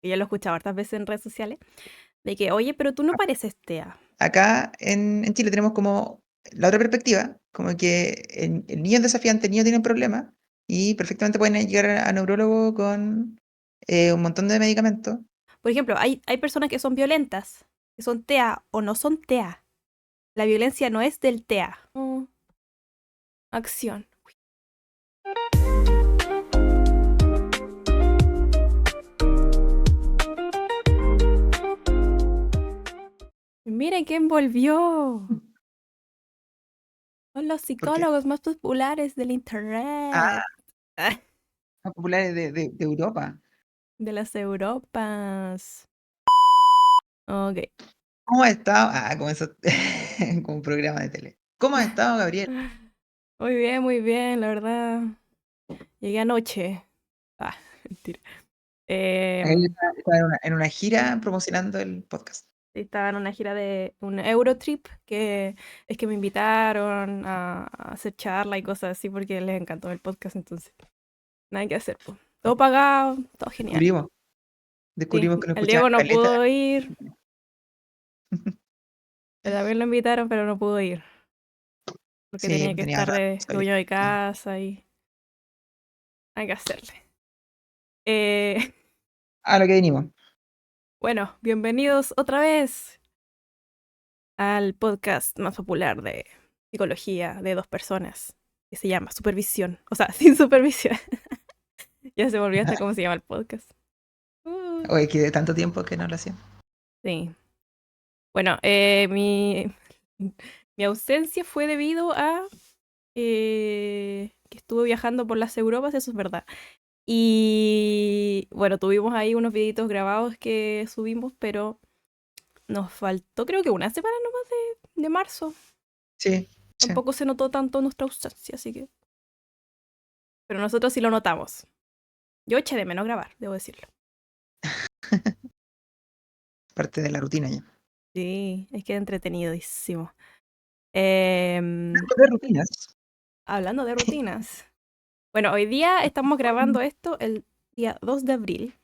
que ya lo he escuchado hartas veces en redes sociales, de que, oye, pero tú no pareces TEA. Acá en Chile tenemos como la otra perspectiva, como que en niños desafiantes, niños tienen problemas y perfectamente pueden llegar a neurólogo con un montón de medicamentos. Por ejemplo, hay personas que son violentas, que son TEA o no son TEA. La violencia no es del TEA. Acción. Miren quién volvió. Son los ¿Por qué? psicólogos más populares del internet. Ah, más populares de Europa. De las Europas. Ok. ¿Cómo has estado? Ah, como eso, como un programa de tele. ¿Cómo has estado, Gabriel? Muy bien, la verdad. Llegué anoche. Ah, mentira. Acá yo Em, estaba en una gira promocionando el podcast. Estaba en una gira de un Eurotrip, que es que me invitaron a hacer charla y cosas así porque les encantó el podcast, entonces nada que hacer, po. Todo pagado, todo genial. Descubrimos, Sí, descubrimos que no el escuchaban Diego no caleta. pudo ir, también lo invitaron, pero no pudo ir porque Sí, tenía pues que tenía estar otra de dueño de responsabilidad. casa y hay que hacerle. Eh, A lo que vinimos. bueno, bienvenidos otra vez al podcast más popular de psicología de dos personas, que se llama Supervisión, o sea, sin supervisión. Ya se me olvidó hasta cómo se llama el podcast. Oye, que de tanto tiempo que no lo hacía. Sí. Bueno, mi ausencia fue debido a que estuve viajando por las Europas, eso es verdad. Y bueno, tuvimos ahí unos videitos grabados que subimos, pero nos faltó creo que una semana nomás de marzo. Sí, sí. Tampoco se notó tanto nuestra ausencia, así que... Pero nosotros sí lo notamos. Yo eché de menos grabar, debo decirlo. Parte de la rutina ya. Sí, es que entretenidísimo. Em, De rutinas. Hablando de rutinas. Bueno, hoy día estamos grabando esto el día 2 de abril.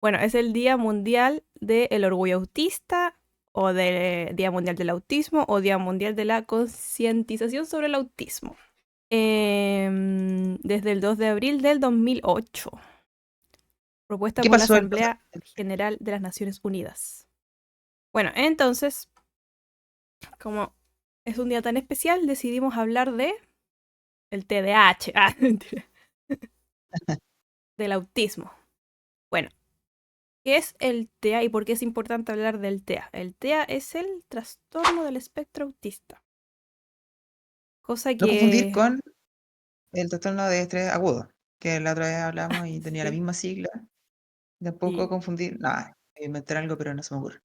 Bueno, es el Día Mundial del Orgullo Autista, o del Día Mundial del Autismo, o Día Mundial de la Concientización sobre el Autismo. Desde el 2 de abril del 2008. Propuesta ¿Qué por la pasó el pasado? Asamblea General de las Naciones Unidas. Bueno, entonces, como es un día tan especial, decidimos hablar de el TDAH. Ah, mentira. Del autismo. Bueno, ¿qué es el TEA y por qué es importante hablar del TEA? El TEA es el trastorno del espectro autista. Cosa No confundir que... con el trastorno de estrés agudo, que la otra vez hablamos y tenía la Sí, misma sigla. Tampoco sí, confundir. Nada, inventar algo, pero no se me ocurre.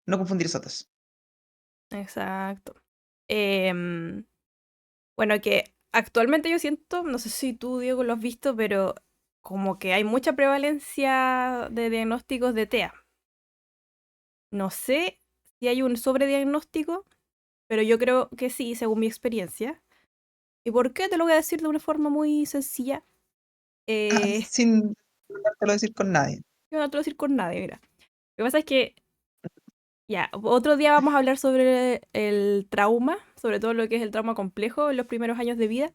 No confundir esos dos. exacto. Em, bueno, que actualmente yo siento, no sé si tú, Diego, lo has visto, pero como que hay mucha prevalencia de diagnósticos de TEA. No sé si hay un sobrediagnóstico, pero yo creo que sí, según mi experiencia. ¿Y por qué? Te lo voy a decir de una forma muy sencilla. Eh, Sin tratártelo de decir con nadie. yo no te lo voy a decir con nadie, mira. Lo que pasa es que, ya, otro día vamos a hablar sobre el trauma, sobre todo lo que es el trauma complejo en los primeros años de vida.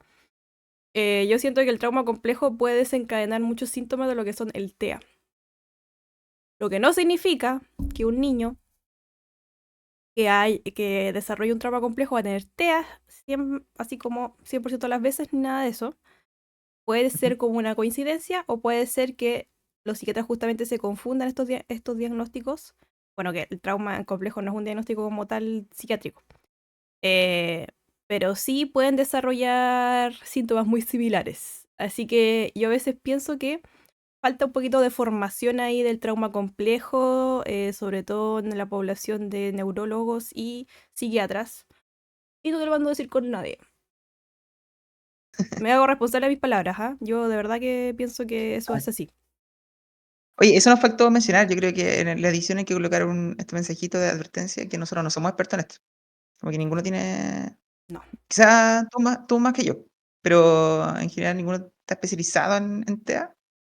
Yo siento que el trauma complejo puede desencadenar muchos síntomas de lo que son el TEA. Lo que no significa que un niño que desarrolle un trauma complejo va a tener TEA, así como 100% de las veces, ni nada de eso. Puede Ujú. ser como una coincidencia o puede ser que los psiquiatras justamente se confundan estos diagnósticos. Bueno, que el trauma complejo no es un diagnóstico como tal psiquiátrico. Eh, pero sí pueden desarrollar síntomas muy similares. Así que yo a veces pienso que falta un poquito de formación ahí del trauma complejo, sobre todo en la población de neurólogos y psiquiatras. Y no te lo mando a decir con nadie. Me hago responsable de mis palabras, ¿ah? Yo de verdad que pienso que eso Ah. es así. Oye, eso nos faltó mencionar. Yo creo que en la edición hay que colocar este mensajito de advertencia que nosotros no somos expertos en esto. Como que ninguno tiene. No. Quizá tú más que yo, pero en general ninguno está especializado en TEA.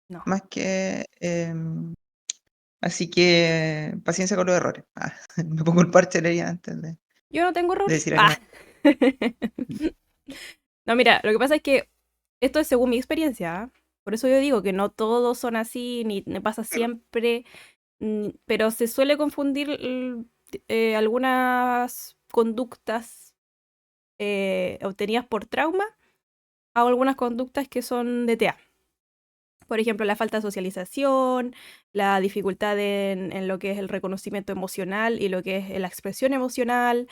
No. más que, así que paciencia con los errores. Me pongo el parche de leía antes Yo no tengo de errores. decir algo. No, mira, lo que pasa es que esto es según mi experiencia, ¿ah? Por eso yo digo que no todos son así, ni me pasa Claro. siempre, pero se suele confundir algunas conductas obtenidas por trauma a algunas conductas que son de TEA. Por ejemplo, la falta de socialización, la dificultad en lo que es el reconocimiento emocional y lo que es la expresión emocional,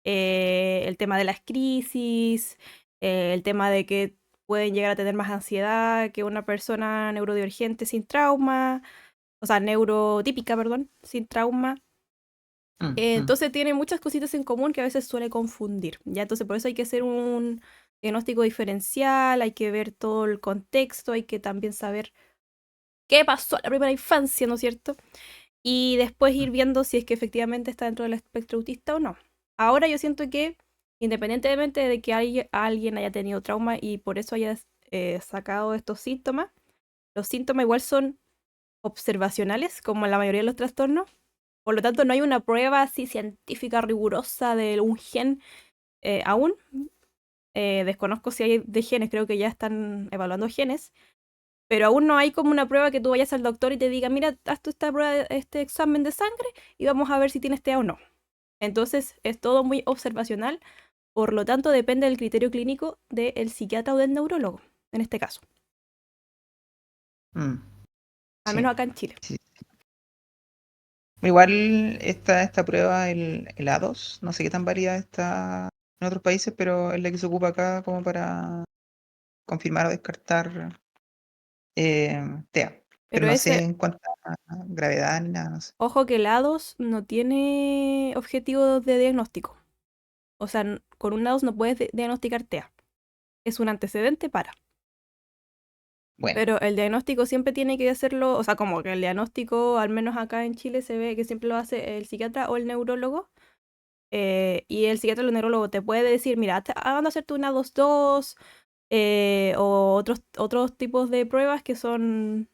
el tema de las crisis, el tema de que pueden llegar a tener más ansiedad que una persona neurodivergente sin trauma, o sea, neurotípica, perdón, sin trauma. Mm. Entonces tiene muchas cositas en común que a veces suele confundir, ¿ya? Entonces por eso hay que hacer un diagnóstico diferencial, hay que ver todo el contexto, hay que también saber qué pasó en la primera infancia, ¿no es cierto? Y después ir viendo si es que efectivamente está dentro del espectro autista o no. Ahora yo siento que, independientemente de que alguien haya tenido trauma y por eso haya sacado estos síntomas, los síntomas igual son observacionales, como en la mayoría de los trastornos. Por lo tanto, no hay una prueba así científica rigurosa de un gen aún. Desconozco si hay de genes, creo que ya están evaluando genes, pero aún no hay como una prueba que tú vayas al doctor y te diga, mira, haz tú esta prueba, este examen de sangre y vamos a ver si tienes TEA o no. Entonces es todo muy observacional, por lo tanto depende del criterio clínico del psiquiatra o del neurólogo, en este caso, Mm. al Sí, menos acá en Chile. sí. Igual esta prueba, el A2, no sé qué tan válida está en otros países, pero es la que se ocupa acá como para confirmar o descartar TEA. Pero Pero no sé ese, en cuánta gravedad ni nada, no sé. ojo que el A2 no tiene objetivo de diagnóstico. O sea, con un A2 no puedes diagnosticar TEA. Es un antecedente para. Bueno, Pero el diagnóstico siempre tiene que hacerlo, o sea, como que el diagnóstico, al menos acá en Chile, se ve que siempre lo hace el psiquiatra o el neurólogo. Y el psiquiatra o el neurólogo te puede decir, mira, anda a hacerte una 2-2 o otros tipos de pruebas que son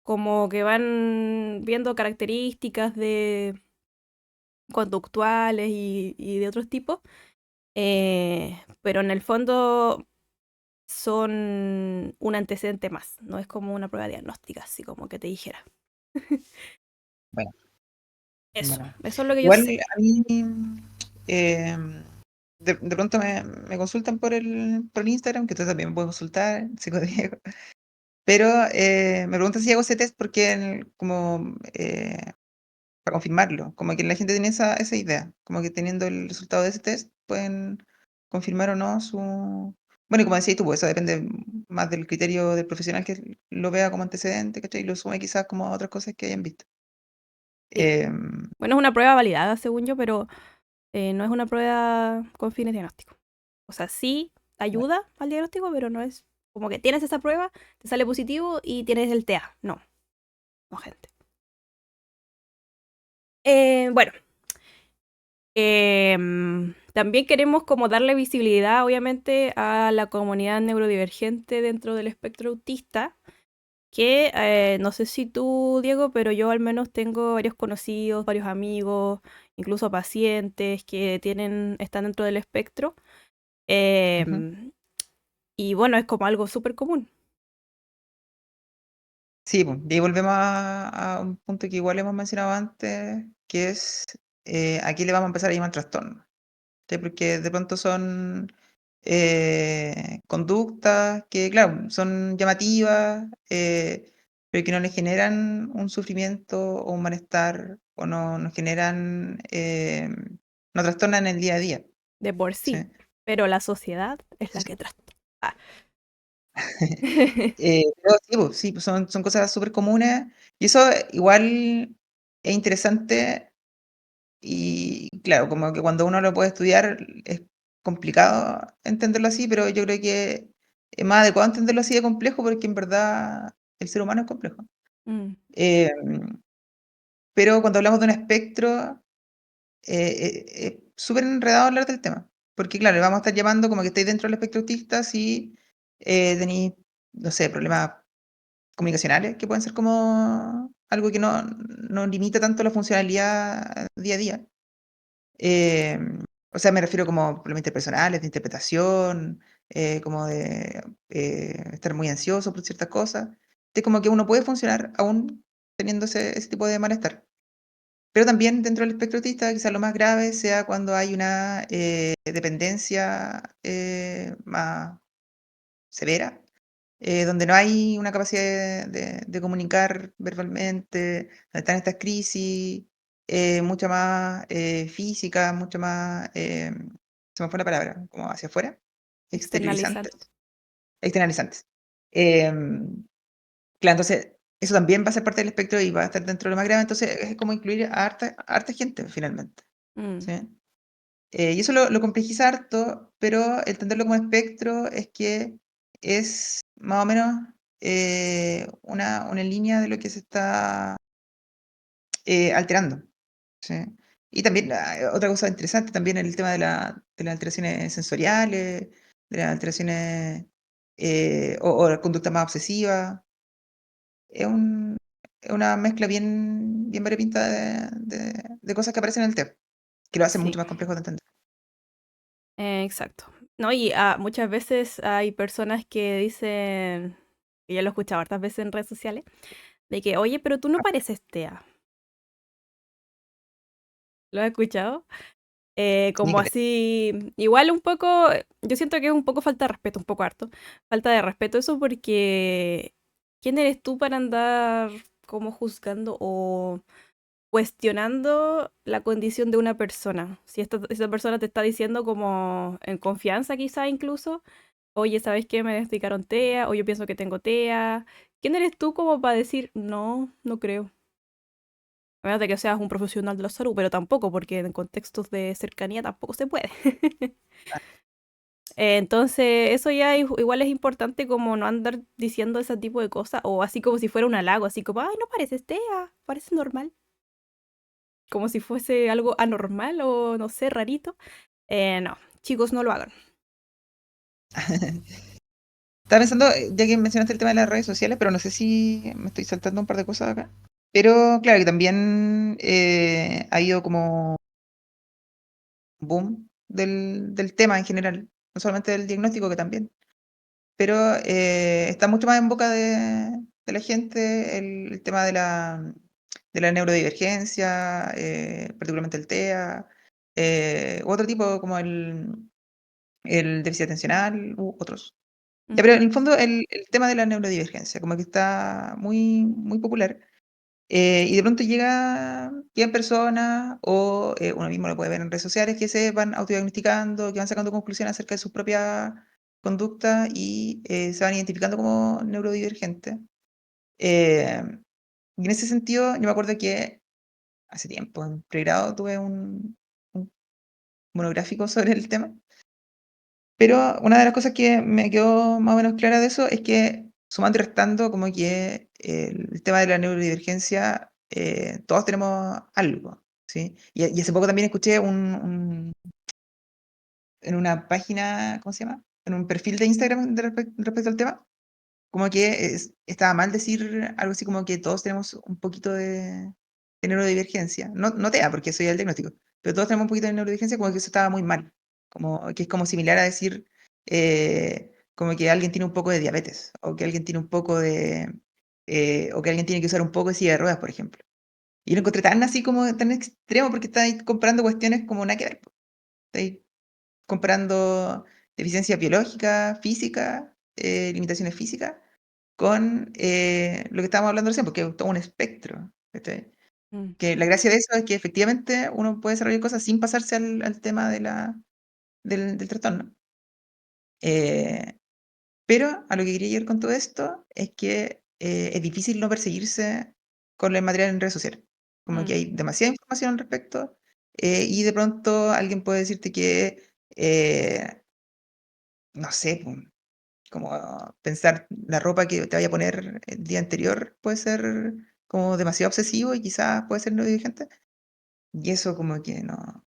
como que van viendo características de conductuales y de otros tipos. Pero en el fondo son un antecedente más, no es como una prueba diagnóstica, así como que te dijera. bueno, Eso, bueno. eso es lo que yo Igual sé. a mí em, de pronto me consultan por el Instagram, que tú también me puedes consultar, Psicodiego. Pero me preguntan si hago ese test porque como para confirmarlo, como que la gente tiene esa idea, como que teniendo el resultado de ese test pueden confirmar o no su... Bueno, y como decías tú, pues eso depende más del criterio del profesional que lo vea como antecedente, ¿cachai? Y lo sume quizás como a otras cosas que hayan visto. Sí. Em, Bueno, es una prueba validada, según yo, pero no es una prueba con fines diagnósticos. O sea, sí bueno, ayuda al diagnóstico, pero no es como que tienes esa prueba, te sale positivo y tienes el TEA. No, no, gente. Bueno, también queremos como darle visibilidad, obviamente, a la comunidad neurodivergente dentro del espectro autista, que no sé si tú, Diego, pero yo al menos tengo varios conocidos, varios amigos, incluso pacientes que están dentro del espectro. ujú. em, y bueno, es como algo súper común. Sí, pues, y ahí volvemos a un punto que igual hemos mencionado antes, que es aquí le vamos a empezar a llamar trastorno. ¿Sí? Porque de pronto son conductas que, claro, son llamativas, pero que no le generan un sufrimiento o un malestar o no nos generan, no trastornan el día a día. De por ¿Sí? sí, pero la sociedad es la Sí. que trata. Ah. Pero sí, pues, sí, pues son cosas súper comunes y eso igual es interesante y claro, como que cuando uno lo puede estudiar es complicado entenderlo así, pero yo creo que es más adecuado entenderlo así de complejo porque en verdad el ser humano es complejo. Mm, Em, pero cuando hablamos de un espectro, es súper enredado hablar del tema, porque claro, le vamos a estar llamando como que estáis dentro del espectro autista si tenéis, no sé, problemas comunicacionales, que pueden ser como algo que no limita tanto la funcionalidad día a día. O sea, me refiero como problemas interpersonales, de interpretación, como de estar muy ansioso por ciertas cosas. Es como que uno puede funcionar aún teniendo ese tipo de malestar. Pero también dentro del espectro autista, quizás lo más grave sea cuando hay una dependencia más severa, donde no hay una capacidad de comunicar verbalmente, donde están estas crisis, mucho más físicas, mucho más, se me fue la palabra, como hacia afuera, exteriorizantes, Externalizando. externalizantes. Em, claro, entonces eso también va a ser parte del espectro y va a estar dentro de lo más grave, entonces es como incluir a harta gente finalmente, Mm, ¿sí? Y eso lo complejiza harto, pero entenderlo como espectro es que es más o menos una línea de lo que se está alterando, ¿sí? Y también otra cosa interesante también el tema de las alteraciones sensoriales, de las alteraciones o la conducta más obsesiva. Es es una mezcla bien variopinta de cosas que aparecen en el TEP, que lo hacen sí, mucho más complejo de entender. exacto. No, y muchas veces hay personas que dicen, y ya lo he escuchado hartas veces en redes sociales, de que, oye, pero tú no pareces TEA. ¿Lo has escuchado? Ni Como que ver. así, igual un poco, yo siento que es un poco falta de respeto, un poco harto. Falta de respeto eso porque ¿quién eres tú para andar como juzgando o cuestionando la condición de una persona? Si esa persona te está diciendo como en confianza quizá incluso, oye, ¿sabes qué? Me diagnosticaron TEA o yo pienso que tengo TEA. ¿Quién eres tú como para decir, no, no creo? A menos de que seas un profesional de la salud, pero tampoco, porque en contextos de cercanía tampoco se puede. Entonces, eso ya igual es importante como no andar diciendo ese tipo de cosas, o así como si fuera un halago, así como, ay, no pareces TEA, parece normal, como si fuese algo anormal o no sé, rarito. No, chicos, no lo hagan. Estaba pensando, ya que mencionaste el tema de las redes sociales, pero no sé si me estoy saltando un par de cosas acá. Pero claro que también ha habido como boom del tema en general, no solamente del diagnóstico, que también. Pero está mucho más en boca de la gente el tema de la neurodivergencia, particularmente el TEA, u otro tipo como el déficit atencional, u otros. Ya, pero Ujú, en el fondo el tema de la neurodivergencia, como que está muy popular, y de pronto llegan personas, o uno mismo lo puede ver en redes sociales, que se van autodiagnosticando, que van sacando conclusiones acerca de sus propias conductas y se van identificando como neurodivergentes. Eh, y en ese sentido, yo me acuerdo que hace tiempo, en pregrado, tuve un monográfico sobre el tema. Pero una de las cosas que me quedó más o menos clara de eso es que, sumando y restando, como que el tema de la neurodivergencia, todos tenemos algo, ¿sí? Y hace poco también escuché en una página, ¿cómo se llama? En un perfil de Instagram respecto al tema, como que estaba mal decir algo así como que todos tenemos un poquito de neurodivergencia. No TEA, porque eso ya es el diagnóstico, pero todos tenemos un poquito de neurodivergencia, como que eso estaba muy mal. Como que es como similar a decir como que alguien tiene un poco de diabetes, o que alguien tiene un poco o que alguien tiene que usar un poco de silla de ruedas, por ejemplo. Y lo encontré tan así como tan extremo porque estáis comparando cuestiones como nada que ver, po. Estáis comparando deficiencia biológica, física, limitaciones físicas con lo que estábamos hablando recién, porque es todo un espectro. ¿Cachai? mm, Que la gracia de eso es que efectivamente uno puede desarrollar cosas sin pasarse al tema del trastorno. Eh, pero a lo que quería llegar con todo esto es que es difícil no perseguirse con el material en redes sociales. Como que mm, hay demasiada información al respecto y de pronto alguien puede decirte que, no sé, como pensar la ropa que te vaya a poner el día anterior puede ser como demasiado obsesivo y quizás puede ser neurodivergente. Y eso como que no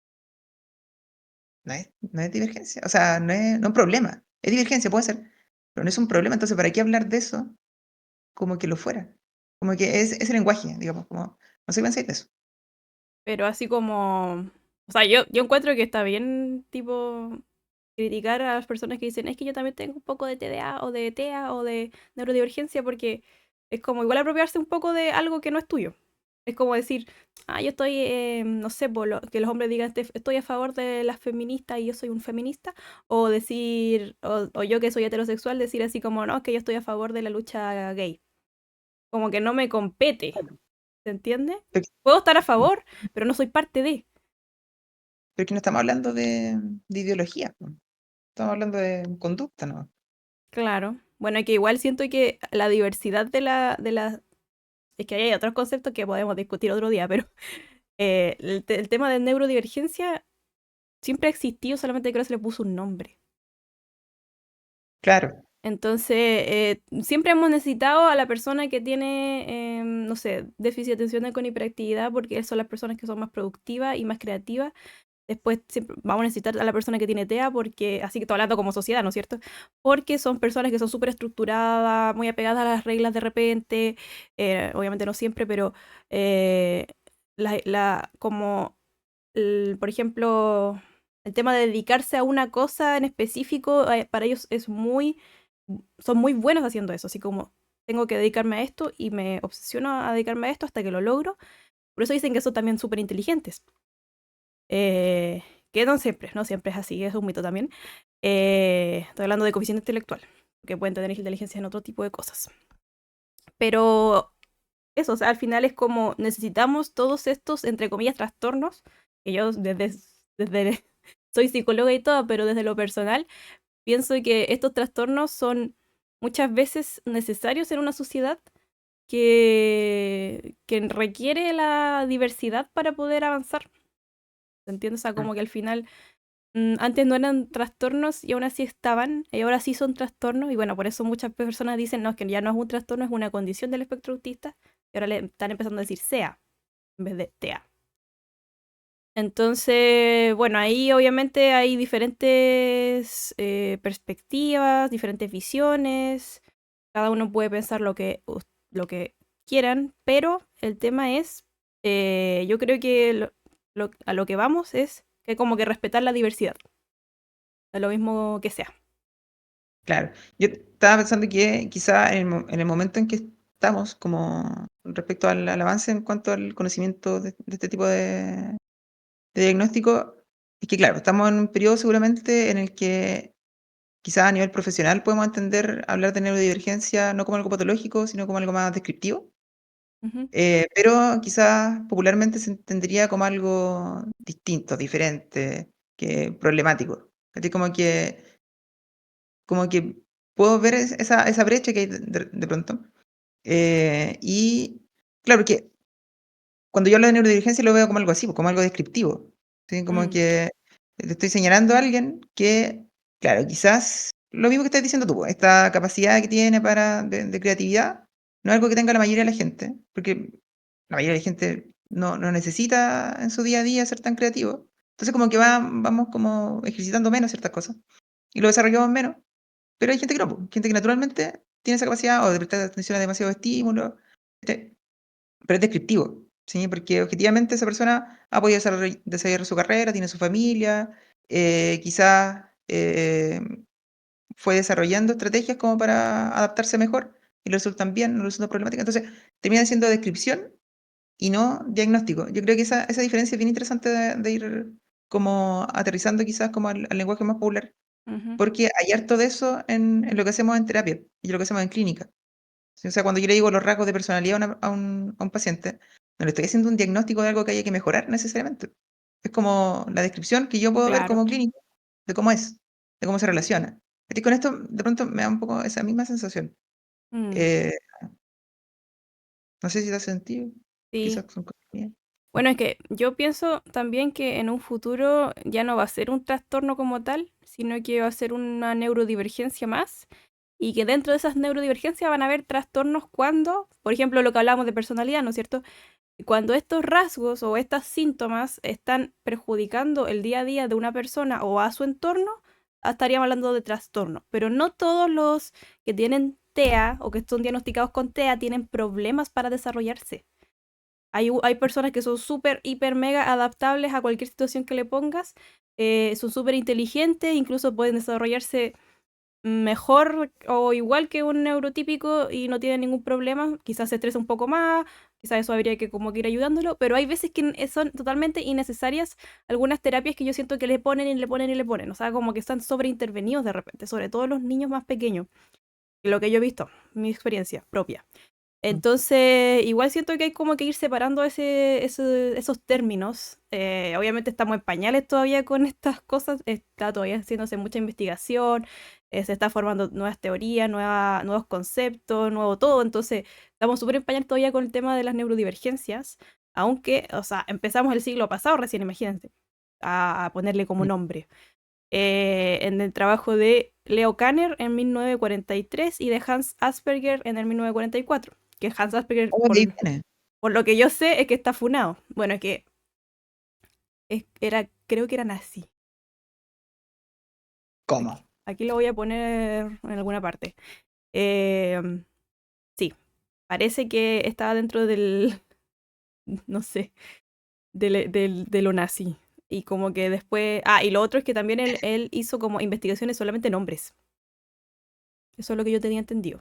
es divergencia. O sea, no es un problema. Es divergencia, puede ser, pero no es un problema. Entonces, ¿para qué hablar de eso? como que lo fuera. Como que es ese lenguaje, digamos, como, no sé qué pensáis de eso. Pero así como... O sea, yo encuentro que está bien, tipo, criticar a las personas que dicen, es que yo también tengo un poco de TDA o de TEA o de neurodivergencia, porque es como igual apropiarse un poco de algo que no es tuyo. Es como decir, yo estoy, no sé, que los hombres digan, estoy a favor de las feministas y yo soy un feminista", o decir, o yo que soy heterosexual, decir así como, no, es que yo estoy a favor de la lucha gay. Como que no me compete, ¿se entiende? Pero, Puedo estar a favor, pero no soy parte de. pero que no estamos hablando de ideología, po. Estamos hablando de conducta, ¿no? Claro. Bueno, y que igual siento que la diversidad de la. Es que hay otros conceptos que podemos discutir otro día, pero el tema de neurodivergencia siempre ha existido, solamente creo que se le puso un nombre. Claro, Entonces, siempre hemos necesitado a la persona que tiene, no sé, déficit de atención con hiperactividad, porque son las personas que son más productivas y más creativas. Después siempre vamos a necesitar a la persona que tiene TEA, porque, así que estoy hablando como sociedad, ¿no es cierto? Porque son personas que son súper estructuradas, muy apegadas a las reglas de repente, obviamente no siempre, pero eh, como, por ejemplo, el tema de dedicarse a una cosa en específico, para ellos son muy buenos haciendo eso, así como tengo que dedicarme a esto y me obsesiono a dedicarme a esto hasta que lo logro. Por eso dicen que son también súper inteligentes. Eh, que no siempre es así, es un mito también. Estoy hablando de coeficiente intelectual, que pueden tener inteligencia en otro tipo de cosas. Pero eso, o sea, al final es como necesitamos todos estos, entre comillas, trastornos, que yo desde soy psicóloga y todo, pero desde lo personal, pienso que estos trastornos son muchas veces necesarios en una sociedad que requiere la diversidad para poder avanzar. ¿Entiendes? O sea, mm, como que al final antes no eran trastornos y aún así estaban, y ahora sí son trastornos, y bueno, por eso muchas personas dicen, no, es que ya no es un trastorno, es una condición del espectro autista, y ahora le están empezando a decir SEA en vez de TEA. Entonces, bueno, ahí obviamente hay diferentes perspectivas, diferentes visiones, cada uno puede pensar lo que quieran, pero el tema es, yo creo que a lo que vamos es que como que respetar la diversidad, a lo mismo que sea. claro. Yo estaba pensando que quizá en el momento en que estamos, como respecto al avance en cuanto al conocimiento de este tipo de diagnóstico, es que claro, estamos en un periodo seguramente en el que quizá a nivel profesional podemos entender hablar de neurodivergencia no como algo patológico, sino como algo más descriptivo. Ujú, Pero quizás popularmente se entendería como algo distinto, diferente, que problemático. ¿Cachai? Como que puedo ver esa brecha que hay de pronto. Y claro que cuando yo hablo de neurodivergencia lo veo como algo así, pues, como algo descriptivo, ¿sí? Como mm, que le estoy señalando a alguien que, claro, quizás lo mismo que estás diciendo tú, pues, esta capacidad que tiene de creatividad no es algo que tenga la mayoría de la gente, porque la mayoría de la gente no necesita en su día a día ser tan creativo. Entonces como que vamos como ejercitando menos ciertas cosas y lo desarrollamos menos, pero hay gente que no, pues, gente que naturalmente tiene esa capacidad o de prestar atención a demasiados estímulos, pero es descriptivo, ¿sí? Porque objetivamente esa persona ha podido desarrollar su carrera, tiene su familia, quizás fue desarrollando estrategias como para adaptarse mejor y le resultan bien, no le resultan problemáticas. Entonces, termina siendo descripción y no diagnóstico. Yo creo que esa diferencia es bien interesante de ir como aterrizando quizás como al lenguaje más popular, ujú, porque hay harto de eso en lo que hacemos en terapia y en lo que hacemos en clínica. Sí, o sea, cuando yo le digo los rasgos de personalidad a un paciente, no le estoy haciendo un diagnóstico de algo que haya que mejorar necesariamente. Es como la descripción que yo puedo ver claro. como clínico de cómo es, de cómo se relaciona. Y con esto, de pronto, me da un poco esa misma sensación. Mm, Eh, no sé si te hace sentido, sí. quizás son cosas mías. Bueno, es que yo pienso también que en un futuro ya no va a ser un trastorno como tal, sino que va a ser una neurodivergencia más. Y que dentro de esas neurodivergencias van a haber trastornos cuando, por ejemplo, lo que hablamos de personalidad, ¿no es cierto? Cuando estos rasgos o estos síntomas están perjudicando el día a día de una persona o a su entorno, estaríamos hablando de trastorno. Pero no todos los que tienen TEA o que son diagnosticados con TEA tienen problemas para desarrollarse. Hay personas que son súper, hiper, mega adaptables a cualquier situación que le pongas, son súper inteligentes, incluso pueden desarrollarse mejor o igual que un neurotípico y no tiene ningún problema. Quizás se estresa un poco más, quizás eso habría que como que ir ayudándolo, pero hay veces que son totalmente innecesarias algunas terapias que yo siento que le ponen y le ponen y le ponen. O sea, como que están sobreintervenidos de repente, sobre todo los niños más pequeños. Lo que yo he visto, mi experiencia propia. Entonces, igual siento que hay como que ir separando esos términos. Obviamente estamos en pañales todavía con estas cosas, está todavía haciéndose mucha investigación, se está formando nuevas teorías, nuevos conceptos, nuevo todo. Entonces, estamos súper en pañales todavía con el tema de las neurodivergencias, aunque, o sea, empezamos el siglo pasado recién, imagínense, a ponerle como nombre. En el trabajo de Leo Kanner en 1943 y de Hans Asperger en el 1944. Que Hans Asperger, ¿Cómo de ahí viene? por lo que yo sé, es que está funado. Bueno, es que creo que era nazi. ¿Cómo? Aquí lo voy a poner en alguna parte. Eh, sí, parece que estaba dentro del, no sé, de lo nazi. Y como que después... Ah, y lo otro es que también él hizo como investigaciones solamente en hombres. Eso es lo que yo tenía entendido.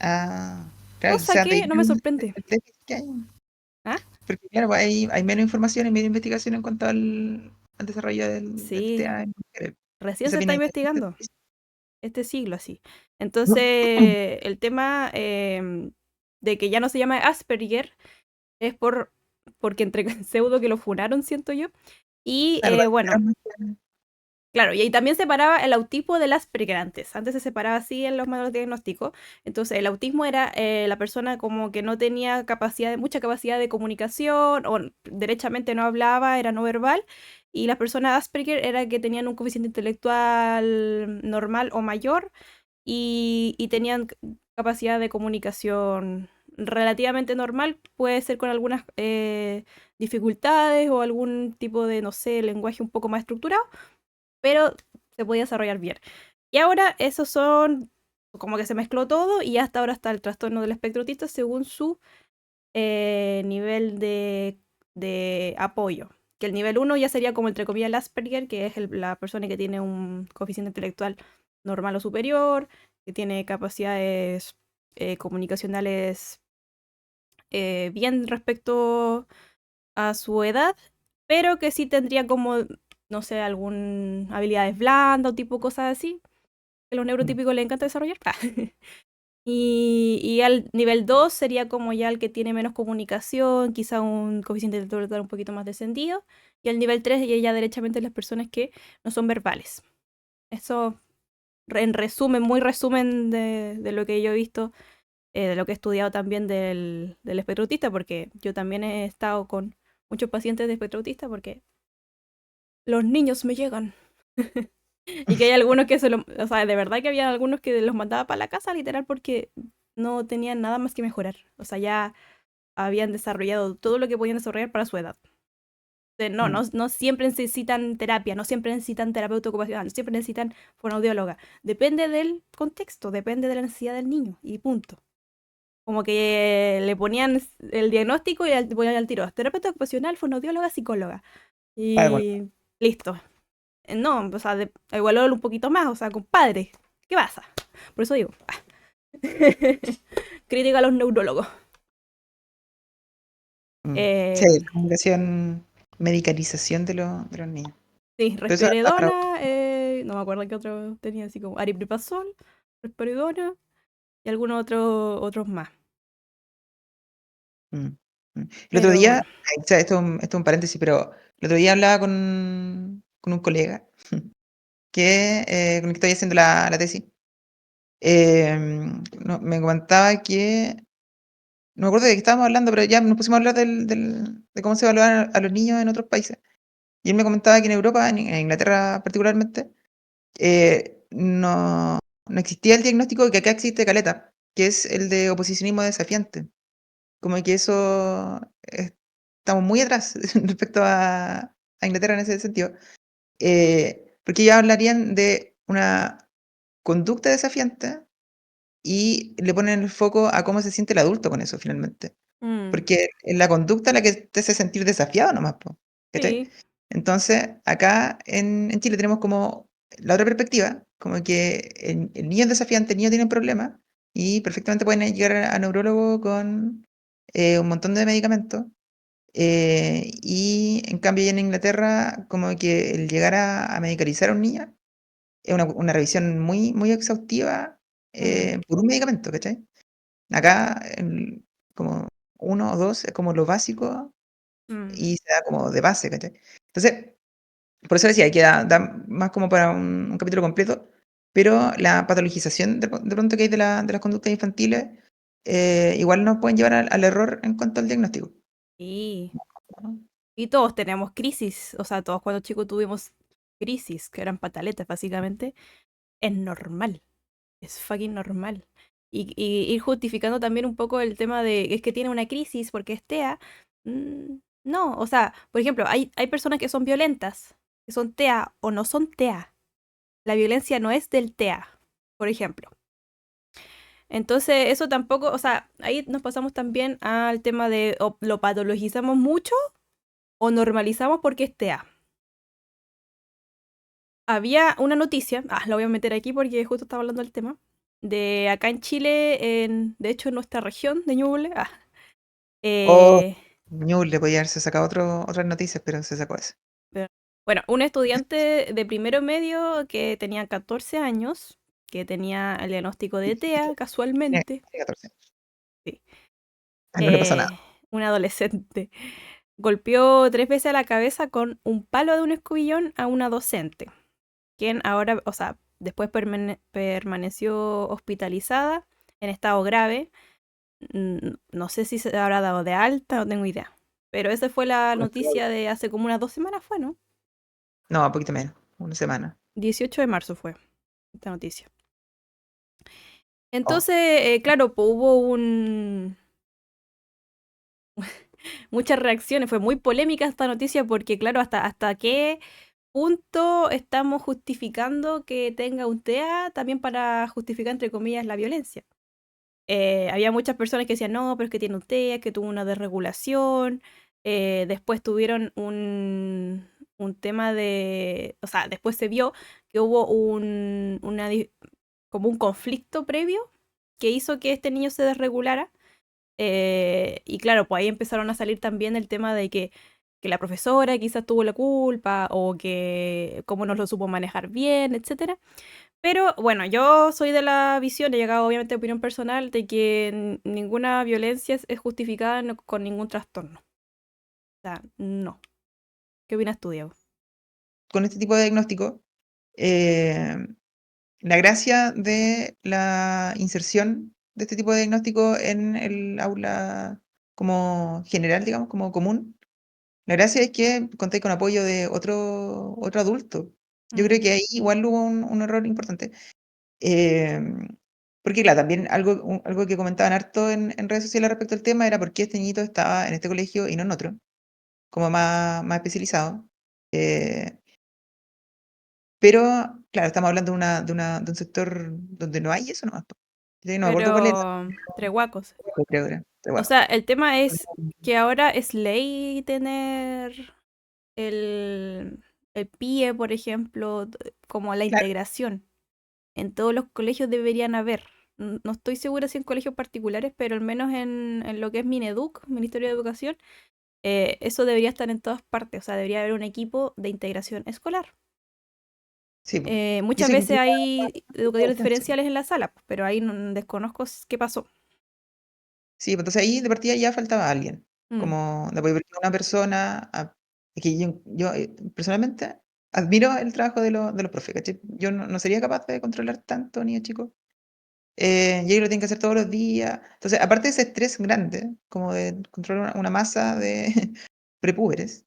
Ah, claro, o Cosa sea, de ahí que no me viene sorprende. el déficit que hay. ¿Ah? Porque claro, pues, hay menos información y menos investigación en cuanto al desarrollo del Sí, TTA en mujeres. recién Eso se está viene investigando este siglo así. de- Entonces, el tema de que ya no se llama Asperger es porque entre pseudo que lo funaron, siento yo. Y Claro, bueno, claro, y ahí también separaba el autismo del Asperger antes. Antes se separaba así en los modelos diagnósticos. Entonces, el autismo era la persona como que no tenía mucha capacidad de comunicación o derechamente no hablaba, era no verbal. Y las personas Asperger era que tenían un coeficiente intelectual normal o mayor y tenían capacidad de comunicación relativamente normal. Puede ser con algunas dificultades o algún tipo de, no sé, lenguaje un poco más estructurado, pero se podía desarrollar bien. Y ahora esos son, como que se mezcló todo y hasta ahora está el trastorno del espectro autista según su nivel de apoyo. Que el nivel uno ya sería como entre comillas el Asperger, que es la persona que tiene un coeficiente intelectual normal o superior, que tiene capacidades comunicacionales bien respecto a su edad, pero que sí tendría como, no sé, algún habilidades blandas o tipo cosas así, que a los neurotípicos les encanta desarrollar. Y al nivel 2 sería como ya el que tiene menos comunicación, quizá un coeficiente intelectual un poquito más descendido. Y al nivel 3 ya derechamente las personas que no son verbales. Eso en resumen, muy resumen de lo que yo he visto, de lo que he estudiado también del espectro autista, porque yo también he estado con muchos pacientes de espectro autista porque los niños me llegan. Y que hay algunos que o sea, de verdad que había algunos que los mandaba para la casa literal porque no tenían nada más que mejorar. O sea, ya habían desarrollado todo lo que podían desarrollar para su edad. No siempre necesitan terapia, no siempre necesitan terapeuta ocupacional, no siempre necesitan fonoaudióloga. Depende del contexto, depende de la necesidad del niño y punto. Como que le ponían el diagnóstico y le ponían al tiro, terapeuta ocupacional, fonoaudióloga, psicóloga. Claro, Y listo. No, o sea, igualarlo un poquito más, o sea, compadre, ¿qué pasa? Por eso digo, crítica a los neurólogos. sí, Eh, comunicación, medicalización de los niños. sí, Pero eso da para risperidona, no me acuerdo qué otro tenía, así como aripiprazol, risperidona y algunos otros más. mm, El otro Pero día, bueno, o sea, esto es un paréntesis, pero el otro día hablaba con un colega con el que estoy haciendo la tesis. Me comentaba que, no me acuerdo de qué estábamos hablando, pero ya nos pusimos a hablar de cómo se evalúan a los niños en otros países. Y él me comentaba que en Europa, en Inglaterra particularmente, no existía el diagnóstico que acá existe caleta, que es el de oposicionismo desafiante. Como que eso estamos muy atrás respecto a Inglaterra en ese sentido. Porque ya hablarían de una conducta desafiante y le ponen el foco a cómo se siente el adulto con eso finalmente. Mm, Porque es la conducta la que te hace sentir desafiado nomás, po, ¿cachai? sí. Entonces, acá en Chile tenemos como la otra perspectiva, como que el niño es desafiante, el niño tiene un problema y perfectamente pueden llegar a neurólogo con un montón de medicamentos. Y en cambio, ya en Inglaterra, como que el llegar a medicalizar a un niño es una revisión muy, muy exhaustiva Mm, por un medicamento, ¿cachai? Acá, como uno o dos es como lo básico mm. y se da como de base, ¿cachai? Entonces, por eso decía, que da más como para un capítulo completo, pero la patologización de pronto que hay de las conductas infantiles, igual nos pueden llevar al error en cuanto al diagnóstico, Sí. ¿no? Y todos tenemos crisis, o sea, todos cuando chicos tuvimos crisis, que eran pataletas básicamente. Es normal, es fucking normal. Y ir justificando también un poco el tema de es que tiene una crisis porque es TEA. No, o sea, por ejemplo, hay personas que son violentas, que son TEA o no son TEA. La violencia no es del TEA, por ejemplo. Entonces, eso tampoco, o sea, ahí nos pasamos también al tema de o lo patologizamos mucho o normalizamos porque es TEA. Había una noticia, la voy a meter aquí porque justo estaba hablando del tema, de acá en Chile, de hecho en nuestra región de Ñuble. O Eh, Ñuble podía haberse sacado otras noticias, pero se sacó eso. bueno, un estudiante de primero medio que tenía 14 años, que tenía el diagnóstico de TEA Tiene casualmente, 14 años. sí, No le pasa nada. un adolescente, golpeó 3 veces a la cabeza con un palo de un escobillón a una docente, quien ahora, o sea, después permaneció hospitalizada en estado grave. No sé si se habrá dado de alta, no tengo idea. Pero esa fue la noticia de hace como unas 2 semanas, fue, ¿no? No, un poquito menos, una semana. 18 de marzo fue esta noticia. Oh, Entonces, claro, pues, hubo muchas reacciones, fue muy polémica esta noticia porque, claro, hasta qué punto estamos justificando que tenga un TEA también para justificar, entre comillas, la violencia. Había muchas personas que decían, no, pero es que tiene un TEA, que tuvo una desregulación. Después tuvieron un tema de, o sea, después se vio que hubo como un conflicto previo que hizo que este niño se desregulara. Y claro, pues ahí empezaron a salir también el tema de que la profesora quizás tuvo la culpa o que cómo no lo supo manejar bien, etcétera. Pero bueno, yo soy de la visión, he llegado obviamente a opinión personal, de que ninguna violencia es justificada con ningún trastorno. O sea, no. ¿Qué opinas tú, Diego? con este tipo de diagnóstico, eh, la gracia de la inserción de este tipo de diagnóstico en el aula como general, digamos, como común, la gracia es que contáis con apoyo de otro adulto. Yo creo Mm, que ahí igual hubo un error importante. Em, Porque, claro, también algo que comentaban harto en redes sociales respecto al tema era por qué este niñito estaba en este colegio y no en otro, como más especializado. Eh, pero, claro, estamos hablando de un sector donde no hay eso nomás, po. Sí, no me acuerdo cuál era, pero, treguacos. pero creo que era O Tehuaco. sea, el tema es que ahora es ley tener el PIE, por ejemplo, como la Claro, integración. En todos los colegios deberían haber. No estoy segura si en colegios particulares, pero al menos en lo que es Mineduc, Ministerio de Educación, eso debería estar en todas partes. O sea, debería haber un equipo de integración escolar. sí, po. Y Muchas eso veces implica hay educadores atención. diferenciales en la sala, pero ahí desconozco qué pasó. Sí, pues entonces ahí de partida ya faltaba alguien, Mm, como de apoyo, porque una persona, es que yo, personalmente admiro el trabajo de los profes, ¿cachai? Yo no sería capaz de controlar tanto niños chicos, y ellos lo tienen que hacer todos los días, entonces aparte de ese estrés grande, como de controlar una masa de prepúberes,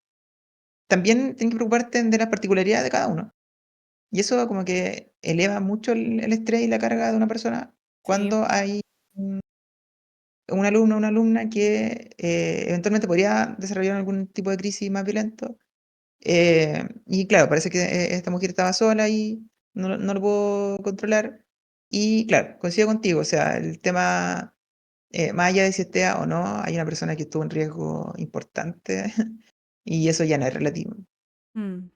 también tienes que preocuparte de las particularidades de cada uno, y eso como que eleva mucho el estrés y la carga de una persona sí, cuando hay un alumno o una alumna que eventualmente podría desarrollar algún tipo de crisis más violento. Y claro, parece que esta mujer estaba sola y no lo puedo controlar. Y claro, coincido contigo, o sea, el tema, más allá de si es TEA o no, hay una persona que estuvo en riesgo importante y eso ya no es relativo. Mm,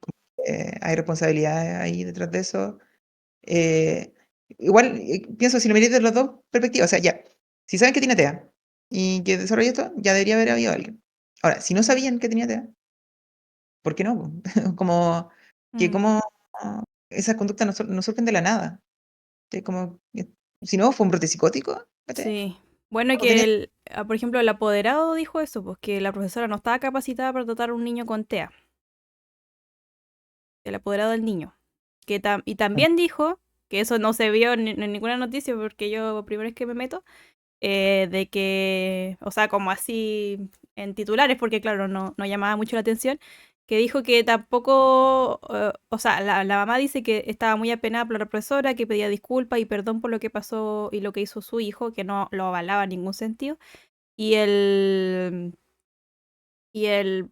Hay responsabilidades ahí detrás de eso. Eh, igual, pienso, si lo miráis de las dos perspectivas, o sea, ya, si saben que tiene TEA y que desarrolló esto, ya debería haber habido alguien. Ahora, si no sabían que tenía TEA, ¿por qué no? Po? Como que mm, como esas conductas no surgen de la nada. Como, si no, fue un brote psicótico, ¿cachai? sí. Bueno, No tenía. por ejemplo, el apoderado dijo eso, pues que la profesora no estaba capacitada para tratar a un niño con TEA, el apoderado del niño. Y también dijo, que eso no se vio en ninguna noticia porque yo primera vez que me meto, de que, o sea, como así en titulares, porque claro, no llamaba mucho la atención, que dijo que tampoco, o sea, la mamá dice que estaba muy apenada por la profesora, que pedía disculpas y perdón por lo que pasó y lo que hizo su hijo, que no lo avalaba en ningún sentido. Y el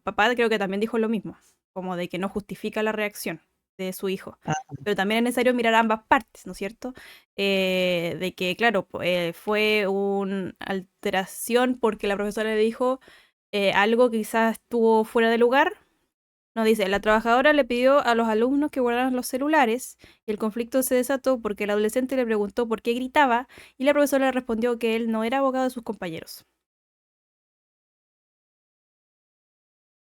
papá creo que también dijo lo mismo, como de que no justifica la reacción de su hijo. Ah, Pero también es necesario mirar ambas partes, ¿no es cierto? De que, claro, fue una alteración porque la profesora le dijo algo que quizás estuvo fuera de lugar. Nos dice, la trabajadora le pidió a los alumnos que guardaran los celulares y el conflicto se desató porque el adolescente le preguntó por qué gritaba y la profesora le respondió que él no era abogado de sus compañeros.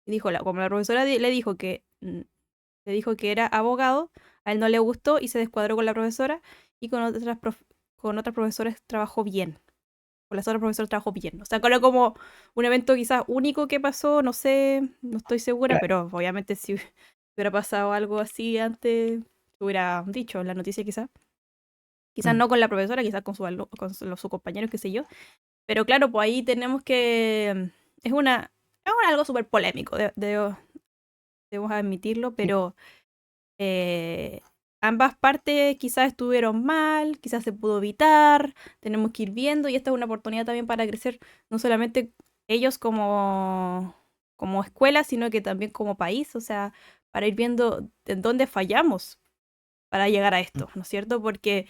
Y dijo, como la profesora le dijo le dijo que era abogado, a él no le gustó y se descuadró con la profesora y con otras profesoras trabajó bien. Con las otras profesoras trabajó bien. O sea, como un evento quizás único que pasó, no sé, no estoy segura, claro. pero obviamente si hubiera pasado algo así antes, se hubiera dicho en la noticia quizás. Quizás Mm, no con la profesora, quizás con sus compañeros, qué sé yo. Pero claro, pues ahí tenemos que... algo súper polémico, debemos admitirlo, sí, pero eh, ambas partes quizás estuvieron mal, quizás se pudo evitar, tenemos que ir viendo y esta es una oportunidad también para crecer, no solamente ellos como escuela, sino que también como país, o sea, para ir viendo en dónde fallamos para llegar a mm, esto, ¿no es cierto? Porque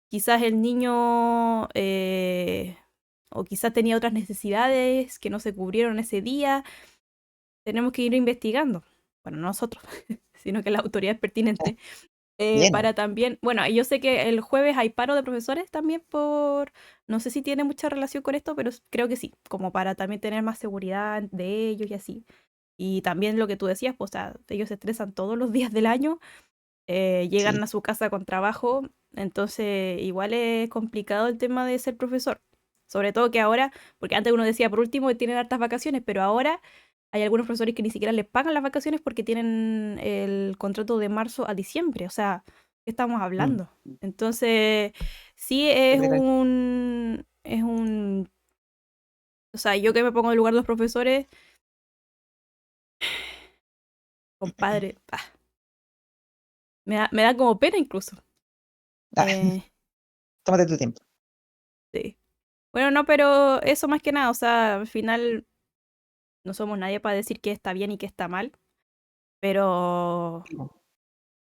quizás el niño o quizás tenía otras necesidades que no se cubrieron ese día, tenemos que ir investigando. Bueno, no nosotros, sino que las autoridades pertinentes lleno. para también, bueno, yo sé que el jueves hay paro de profesores también no sé si tiene mucha relación con esto, pero creo que sí, como para también tener más seguridad de ellos y así. Y también lo que tú decías, pues, o sea, ellos se estresan todos los días del año, Sí, llegan a su casa con trabajo, entonces igual es complicado el tema de ser profesor. Sobre todo que ahora, porque antes uno decía, por último, tienen hartas vacaciones, pero ahora hay algunos profesores que ni siquiera les pagan las vacaciones porque tienen el contrato de marzo a diciembre. O sea, ¿qué estamos mm, hablando? Entonces, sí qué es precario. o sea, yo que me pongo en el lugar de los profesores, compadre, me da como pena incluso. Ah, Eh, tómate tu tiempo. sí. Bueno, no, pero eso más que nada, o sea, al final no somos nadie para decir qué está bien y qué está mal, pero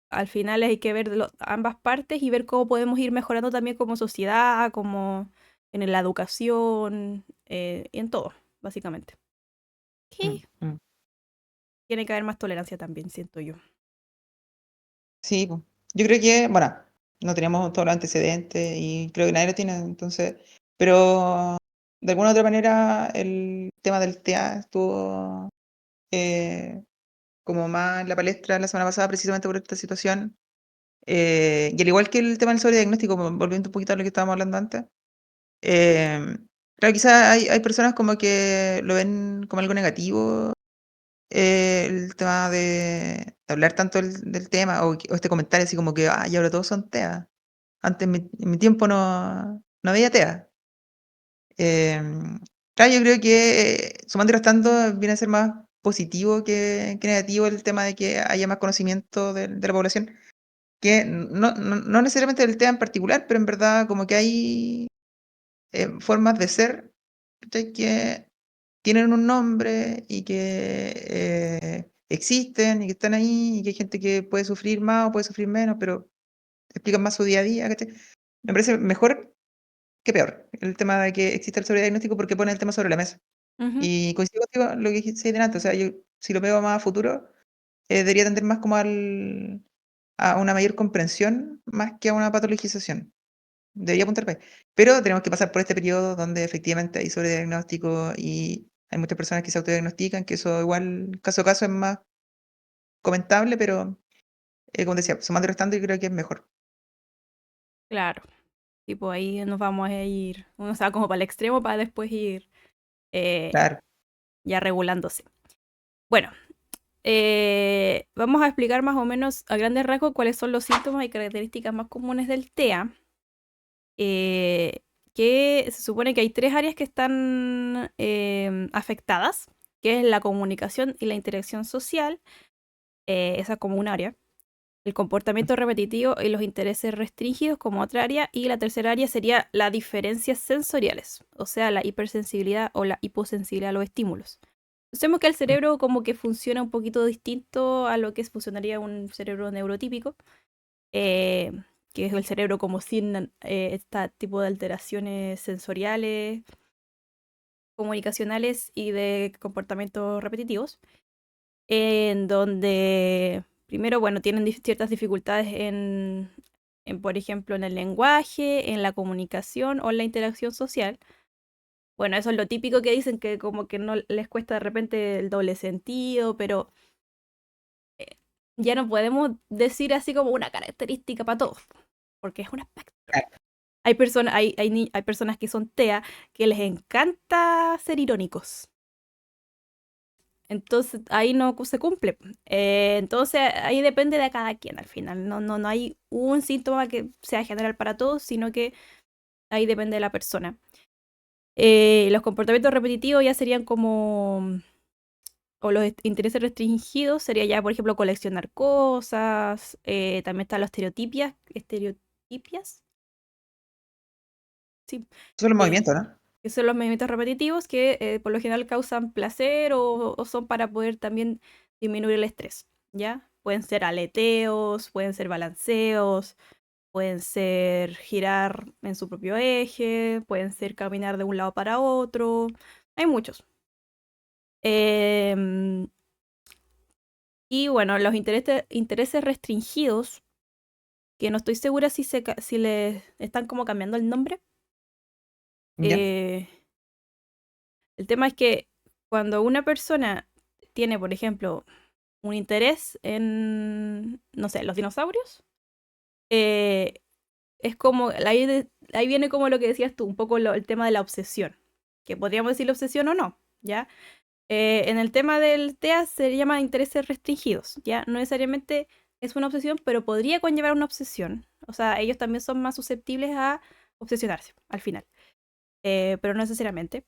al final hay que ver ambas partes y ver cómo podemos ir mejorando también como sociedad, como en la educación, y en todo, básicamente. Mm, Sí, mm. tiene que haber más tolerancia también, siento yo. Sí, po. Yo creo que, bueno, no teníamos todos los antecedentes y creo que nadie lo tiene, entonces, pero de alguna u otra manera el tema del TEA estuvo eh, como más en la palestra la semana pasada precisamente por esta situación. Y al igual que el tema del sobrediagnóstico, volviendo un poquito a lo que estábamos hablando antes, claro, quizás hay personas como que lo ven como algo negativo, el tema de hablar tanto del tema o este comentario así como que, ay, ahora todos son TEA. Antes en mi tiempo no había TEA. Claro, yo creo que sumando y restando viene a ser más positivo que negativo el tema de que haya más conocimiento de la población, que no necesariamente del TEA en particular, pero en verdad como que hay formas de ser, ¿cachai? Que tienen un nombre y que existen y que están ahí y que hay gente que puede sufrir más o puede sufrir menos, pero explican más su día a día, ¿cachai? Me parece mejor que peor el tema de que exista el sobrediagnóstico porque pone el tema sobre la mesa. Ujú. Y coincido contigo en lo que dijiste delante, o sea, yo si lo veo más a futuro, debería tender más como a una mayor comprensión más que a una patologización. Debería apuntar para ahí. Pero tenemos que pasar por este periodo donde efectivamente hay sobrediagnóstico y hay muchas personas que se autodiagnostican, que eso igual caso a caso es más comentable, pero como decía, sumando y restando yo creo que es mejor. Claro. Tipo, ahí nos vamos a ir, uno se va como para el extremo para después ir eh, Claro, ya regulándose. Bueno, vamos a explicar más o menos a grandes rasgos cuáles son los síntomas y características más comunes del TEA. eh, que se supone que hay tres áreas que están afectadas, que es la comunicación y la interacción social. Esa es como un área. El comportamiento repetitivo y los intereses restringidos como otra área. Y la tercera área sería las diferencias sensoriales, o sea, la hipersensibilidad o la hiposensibilidad a los estímulos. Sabemos que el cerebro como que funciona un poquito distinto a lo que funcionaría un cerebro neurotípico, eh, que es el cerebro como sin este tipo de alteraciones sensoriales, comunicacionales y de comportamientos repetitivos, en donde primero, bueno, tienen ciertas dificultades por ejemplo, en el lenguaje, en la comunicación o en la interacción social. Bueno, eso es lo típico que dicen que como que no les cuesta de repente el doble sentido, pero ya no podemos decir así como una característica para todos, porque es un espectro. claro, Hay personas que son TEA que les encanta ser irónicos. Entonces ahí no se cumple. Entonces ahí depende de cada quien al final. No hay un síntoma que sea general para todos, sino que ahí depende de la persona. Los comportamientos repetitivos ya serían como, o los intereses restringidos sería ya, por ejemplo, coleccionar cosas. También están las estereotipias, sí, son los eh, movimientos, ¿no? que son los movimientos repetitivos que por lo general causan placer o son para poder también disminuir el estrés, ¿ya? Pueden ser aleteos, pueden ser balanceos, pueden ser girar en su propio eje, pueden ser caminar de un lado para otro. Hay muchos. Em, y bueno, los intereses restringidos, que no estoy segura si le están como cambiando el nombre. Ya, eh, el tema es que cuando una persona tiene, por ejemplo, un interés en, no sé, los dinosaurios, eh, es como, ahí viene como lo que decías tú, un poco el tema de la obsesión, que podríamos decir obsesión o no, ¿ya? En el tema del TEA se llama intereses restringidos, ¿ya? No necesariamente es una obsesión, pero podría conllevar una obsesión. O sea, ellos también son más susceptibles a obsesionarse al final, pero no necesariamente.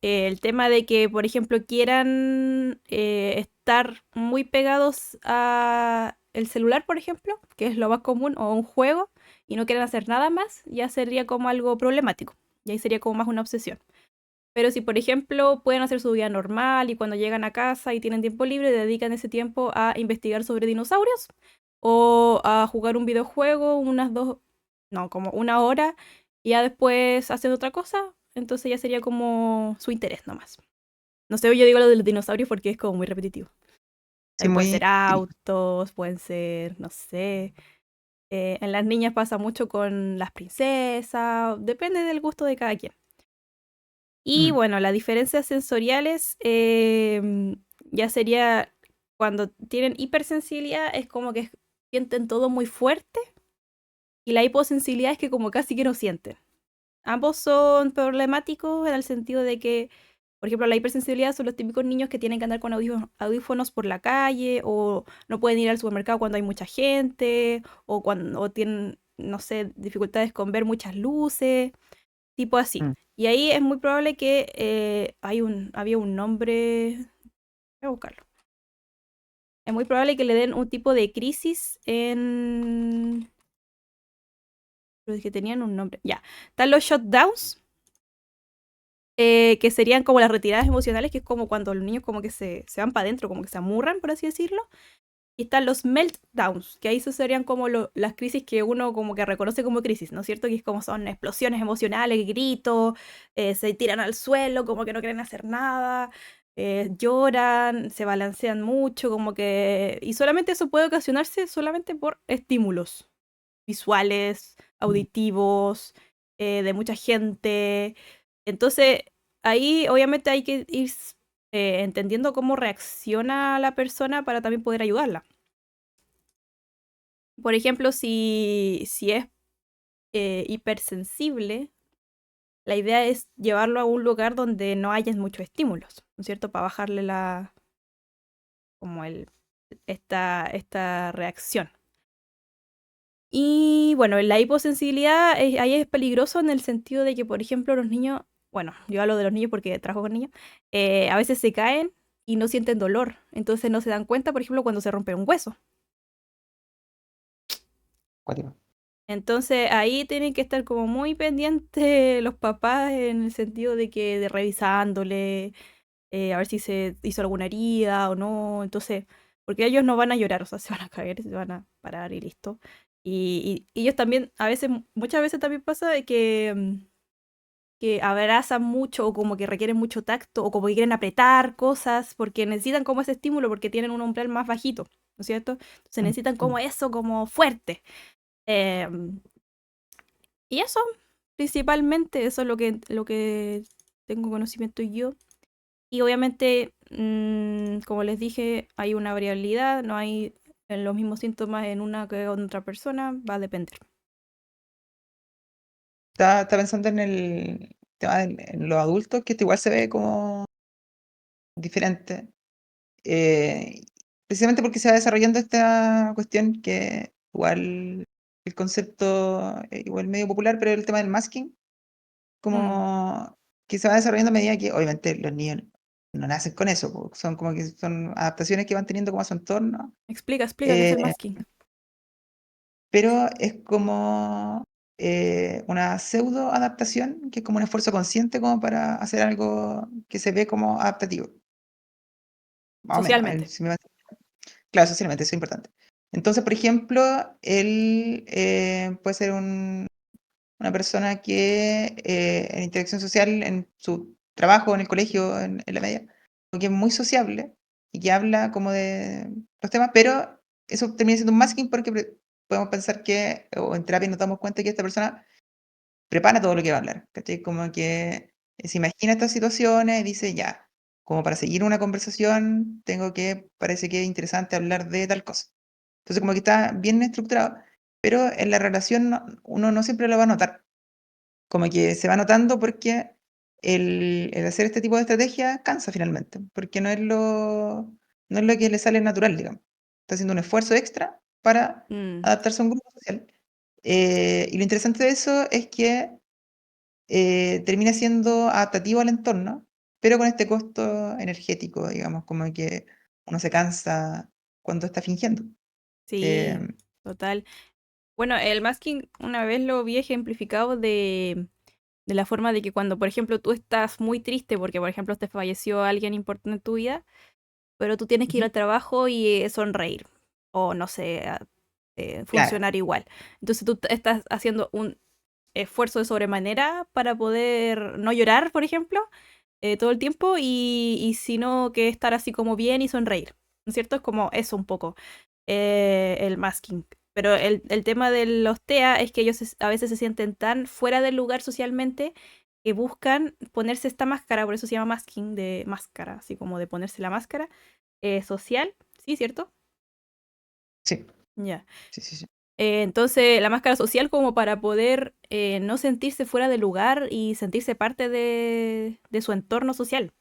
El tema de que, por ejemplo, quieran estar muy pegados a el celular, por ejemplo, que es lo más común, o un juego, y no quieran hacer nada más, ya sería como algo problemático. Y ahí sería como más una obsesión. Pero si, por ejemplo, pueden hacer su vida normal y cuando llegan a casa y tienen tiempo libre, dedican ese tiempo a investigar sobre dinosaurios o a jugar un videojuego unas dos, no, como una hora y ya después hacen otra cosa, entonces ya sería como su interés nomás. No sé, yo digo lo de los dinosaurios porque es como muy repetitivo. sí, También pueden muy ser típico. autos, pueden ser, no sé. En las niñas pasa mucho con las princesas, depende del gusto de cada quien. Y Mm. bueno, las diferencias sensoriales ya sería cuando tienen hipersensibilidad, es como que sienten todo muy fuerte y la hiposensibilidad es que como casi que no sienten. Ambos son problemáticos en el sentido de que, por ejemplo, la hipersensibilidad son los típicos niños que tienen que andar con audífonos por la calle o no pueden ir al supermercado cuando hay mucha gente o cuando tienen, no sé, dificultades con ver muchas luces, tipo así. Mm. Y ahí es muy probable que había un nombre, voy a buscarlo. Es muy probable que le den un tipo de crisis en... Pero es que tenían un nombre. Ya. Están los shutdowns, que serían como las retiradas emocionales, que es como cuando los niños como que se van para adentro, como que se amurran, por así decirlo. Y están los meltdowns, que ahí eso serían como las crisis que uno como que reconoce como crisis, ¿no es cierto? Que es como son explosiones emocionales, gritos, se tiran al suelo, como que no quieren hacer nada, lloran, se balancean mucho, como que... Y solamente eso puede ocasionarse solamente por estímulos visuales, auditivos, de mucha gente. Entonces, ahí obviamente hay que ir entendiendo cómo reacciona la persona para también poder ayudarla. Por ejemplo, si es hipersensible, la idea es llevarlo a un lugar donde no haya muchos estímulos, ¿no es cierto? Para bajarle como esta reacción. Y bueno, la hiposensibilidad ahí es peligroso en el sentido de que, por ejemplo, los niños, bueno, yo hablo de los niños porque trabajo con niños, a veces se caen y no sienten dolor, entonces no se dan cuenta, por ejemplo, cuando se rompe un hueso. Cuático. Entonces ahí tienen que estar como muy pendientes los papás en el sentido de que de revisándole, a ver si se hizo alguna herida o no. Entonces, porque ellos no van a llorar, o sea, se van a caer, se van a parar y listo. Y ellos también, a veces, muchas veces también pasa de que abrazan mucho o como que requieren mucho tacto o como que quieren apretar cosas porque necesitan como ese estímulo porque tienen un umbral más bajito, ¿no es cierto? Entonces Mm, necesitan como mm. eso, como fuerte. Em, y eso, principalmente, eso es lo que tengo conocimiento yo. Y obviamente, como les dije, hay una variabilidad, no hay los mismos síntomas en una que en otra persona, va a depender. Estaba pensando en el tema en los adultos, que esto igual se ve como diferente. eh, Precisamente porque se va desarrollando esta cuestión que igual el concepto igual medio popular, pero el tema del masking, Mm, como que se va desarrollando a medida que obviamente los niños no nacen con eso, po, son como que son adaptaciones que van teniendo como a su entorno, explica qué es eh, el masking. pero es como una pseudo adaptación, que es como un esfuerzo consciente como para hacer algo que se ve como adaptativo, más o menos. Socialmente. Claro, socialmente, eso es importante. Entonces, por ejemplo, él puede ser una persona que en interacción social, en su trabajo, en el colegio, en la media, como que es muy sociable y que habla como de los temas, pero eso termina siendo un masking porque podemos pensar que, o en terapia nos damos cuenta que esta persona prepara todo lo que va a hablar, ¿cachai? Como que se imagina estas situaciones y dice, ya, como para seguir una conversación, tengo que, parece que es interesante hablar de tal cosa. Entonces, como que está bien estructurado, pero en la relación uno no siempre lo va a notar. Como que se va notando porque el hacer este tipo de estrategia cansa finalmente, porque no es lo que le sale natural, digamos. Está haciendo un esfuerzo extra para Mm, adaptarse a un grupo social. Y lo interesante de eso es que termina siendo adaptativo al entorno, pero con este costo energético, digamos, como que uno se cansa cuando está fingiendo. sí, Em, total. Bueno, el masking una vez lo vi ejemplificado de la forma de que cuando, por ejemplo, tú estás muy triste porque, por ejemplo, te falleció alguien importante en tu vida, pero tú tienes que ir Ujú. al trabajo y sonreír, o no sé, Claro. funcionar igual. Entonces tú estás haciendo un esfuerzo de sobremanera para poder no llorar, por ejemplo, todo el tiempo, y sino que estar así como bien y sonreír, ¿no es cierto? Es como eso un poco, el masking. Pero el tema de los TEA es que ellos a veces se sienten tan fuera del lugar socialmente que buscan ponerse esta máscara, por eso se llama masking, de máscara, así como de ponerse la máscara social, ¿sí, cierto? Sí, Ya. sí, sí, sí. Entonces, la máscara social como para poder no sentirse fuera de lugar y sentirse parte de su entorno social.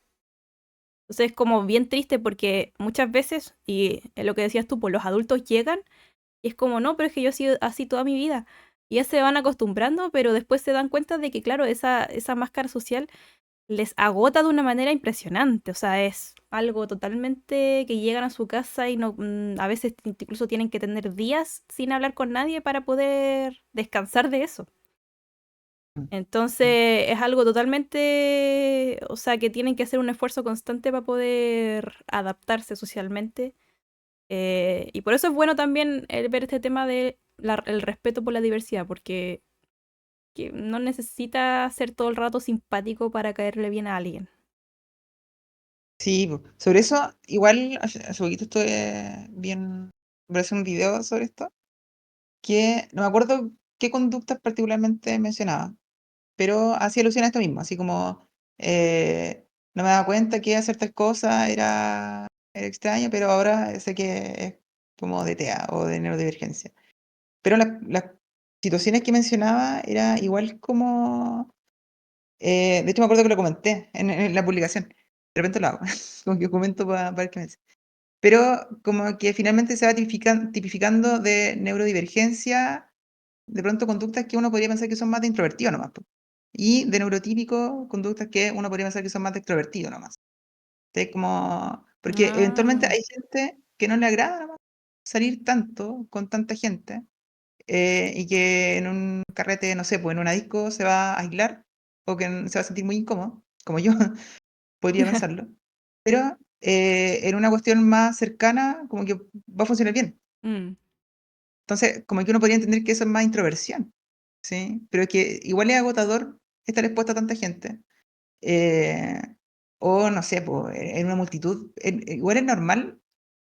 Entonces es como bien triste porque muchas veces, y es lo que decías tú, pues los adultos llegan y es como, no, pero es que yo he sido así toda mi vida. Y ya se van acostumbrando, pero después se dan cuenta de que, claro, esa máscara social les agota de una manera impresionante. O sea, es algo totalmente que llegan a su casa y no, a veces incluso tienen que tener días sin hablar con nadie para poder descansar de eso. Mm, mm. Entonces es algo totalmente, o sea, que tienen que hacer un esfuerzo constante para poder adaptarse socialmente. Y por eso es bueno también ver este tema de el respeto por la diversidad, porque no necesita ser todo el rato simpático para caerle bien a alguien. Sí, po. Sobre eso, igual hace poquito estuve bien, voy a hacer un video sobre esto, que no me acuerdo qué conductas particularmente mencionaba, pero hacía alusión a esto mismo, así como no me daba cuenta que hacer tal cosa era extraño, pero ahora sé que es como de TEA o de neurodivergencia. Pero las situaciones que mencionaba era igual como, de hecho me acuerdo que lo comenté en la publicación, de repente lo hago, como que comento para ver qué me dice. Pero como que finalmente se va tipificando de neurodivergencia, de pronto conductas que uno podría pensar que son más de introvertido nomás, po. Y de neurotípico, conductas que uno podría pensar que son más de extrovertido nomás. Entonces, como, porque eventualmente Ah, hay gente que no le agrada nomás salir tanto con tanta gente, y que en un carrete, no sé, pues en una disco se va a aislar o que se va a sentir muy incómodo, como yo podría pensarlo. Pero en una cuestión más cercana, como que va a funcionar bien. mm, Entonces, como que uno podría entender que eso es más introversión, ¿sí? Pero que igual es agotador estar expuesto a tanta gente. eh, o no sé, pues, en una multitud, igual es normal.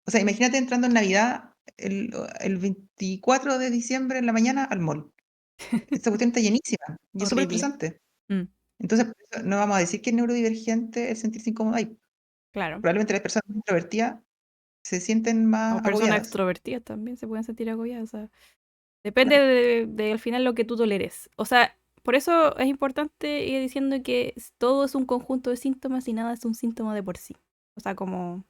O sea, imagínate entrando en Navidad el 24 de diciembre en la mañana al mall. Esta cuestión está llenísima y es súper horrible. estresante. Mm, Entonces, por eso no vamos a decir que es neurodivergente el sentirse incómodo ahí. claro. Probablemente las personas introvertidas se sienten O más personas agobiadas. extrovertidas también se pueden sentir agobiadas. O sea, depende Claro, al final lo que tú toleres. O sea, por eso es importante ir diciendo que todo es un conjunto de síntomas y nada es un síntoma de por sí. O sea, como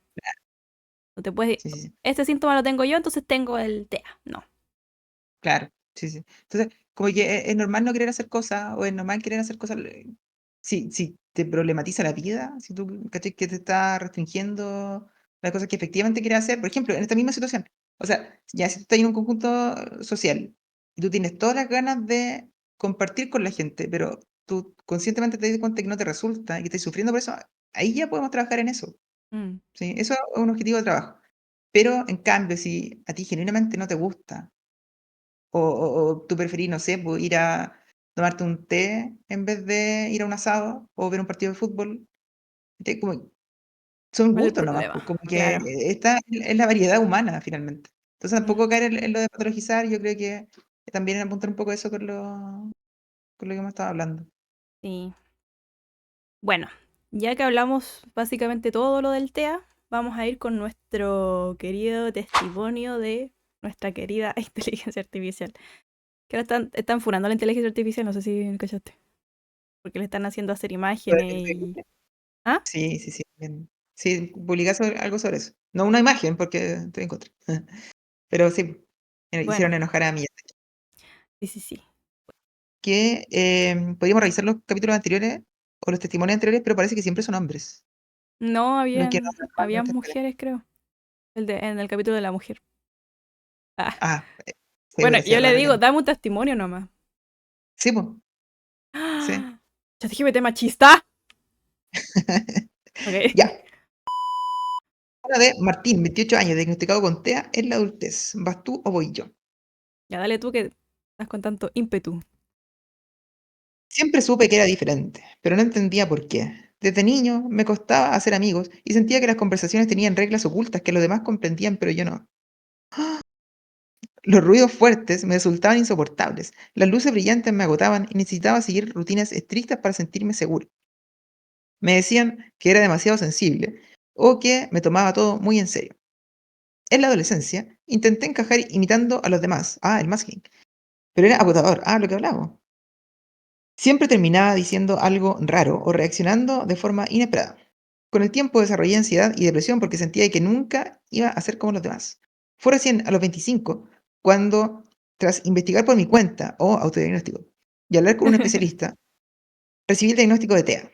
no te puedes. sí, sí, sí. Este síntoma lo tengo yo, entonces tengo el TEA. No. Claro, sí, sí. Entonces, como que es normal no querer hacer cosas, o es normal querer hacer cosas, si te problematiza la vida, si tú, ¿cachai? Que te está restringiendo las cosas que efectivamente quieres hacer. Por ejemplo, en esta misma situación, o sea, ya si tú estás en un conjunto social y tú tienes todas las ganas de compartir con la gente, pero tú conscientemente te das cuenta que no te resulta y que estás sufriendo por eso, ahí ya podemos trabajar en eso, Mm, ¿sí? Eso es un objetivo de trabajo. Pero, en cambio, si a ti genuinamente no te gusta, o tú preferís, no sé, pues, ir a tomarte un té en vez de ir a un asado o ver un partido de fútbol. Como son ¿cuál es el gustos nomás, pues, problema? como que Claro. esta es la variedad humana finalmente. Entonces Mm, tampoco caer en lo de patologizar, yo creo que también apuntar un poco eso con lo que hemos estado hablando. sí. Bueno, ya que hablamos básicamente todo lo del TEA, vamos a ir con nuestro querido testimonio de nuestra querida inteligencia artificial. Que ahora están funando la inteligencia artificial, no sé si cachaste. Porque le están haciendo hacer ¿Lo de imágenes y. Felipe? ¿Ah? Sí, sí, sí, bien. Sí, publicás algo sobre eso. No una imagen, porque estoy en contra. Pero sí, hicieron Bueno, enojar a mí. sí, sí, sí. Que podríamos revisar los capítulos anteriores o los testimonios anteriores, pero parece que siempre son hombres No, los que nos había normalmente salen. mujeres, creo. En el capítulo de la mujer. Ah. Ah, sí, Bueno, debe yo ser le raro digo, que. dame un testimonio nomás. Sí, pues, sí. ¡Ah! ChatGPT machista. Ok. Ya. Ahora de Martín, 28 años, diagnosticado con TEA en la adultez. ¿Vas tú o voy yo? Ya dale tú que estás con tanto ímpetu. Siempre supe que era diferente, pero no entendía por qué. Desde niño me costaba hacer amigos y sentía que las conversaciones tenían reglas ocultas que los demás comprendían, pero yo no. Los ruidos fuertes me resultaban insoportables, las luces brillantes me agotaban y necesitaba seguir rutinas estrictas para sentirme seguro. Me decían que era demasiado sensible o que me tomaba todo muy en serio. En la adolescencia intenté encajar imitando a los demás, el masking, pero era agotador, lo que hablamos. Siempre terminaba diciendo algo raro o reaccionando de forma inesperada. Con el tiempo desarrollé ansiedad y depresión porque sentía que nunca iba a ser como los demás. Fue recién a los 25 cuando, tras investigar por mi cuenta o autodiagnóstico y hablar con un especialista, recibí el diagnóstico de TEA.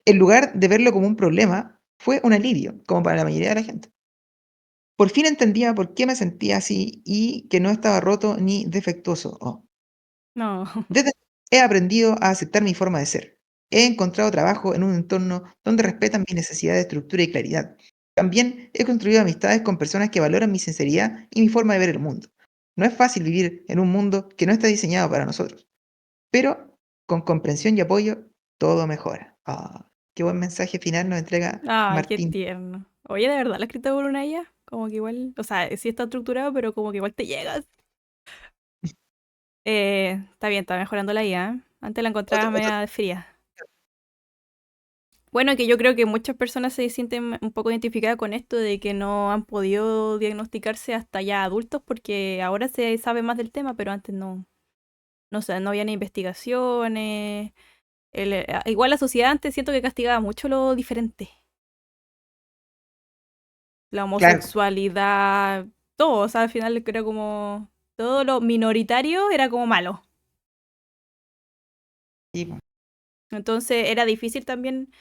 En lugar de verlo como un problema, fue un alivio, como para la mayoría de la gente. Por fin entendía por qué me sentía así y que no estaba roto ni defectuoso. No. Desde he aprendido a aceptar mi forma de ser. He encontrado trabajo en un entorno donde respetan mis necesidades de estructura y claridad. También he construido amistades con personas que valoran mi sinceridad y mi forma de ver el mundo. No es fácil vivir en un mundo que no está diseñado para nosotros, pero con comprensión y apoyo todo mejora. Ah, qué buen mensaje final nos entrega Ay, qué Martín. tierno. Oye, ¿de verdad la escrita por una IA? Como que igual, o sea, sí está estructurado, pero como que igual te llegas. Está bien, está mejorando la IA. ¿Eh? Antes la encontraba Otro- media fría. Bueno, que yo creo que muchas personas se sienten un poco identificadas con esto de que no han podido diagnosticarse hasta ya adultos porque ahora se sabe más del tema, pero antes no, no sé, no habían investigaciones. Igual la sociedad antes siento que castigaba mucho lo diferente. La claro, homosexualidad, todo, o sea, al final era como todo lo minoritario era como malo. sí, po, Entonces era difícil también.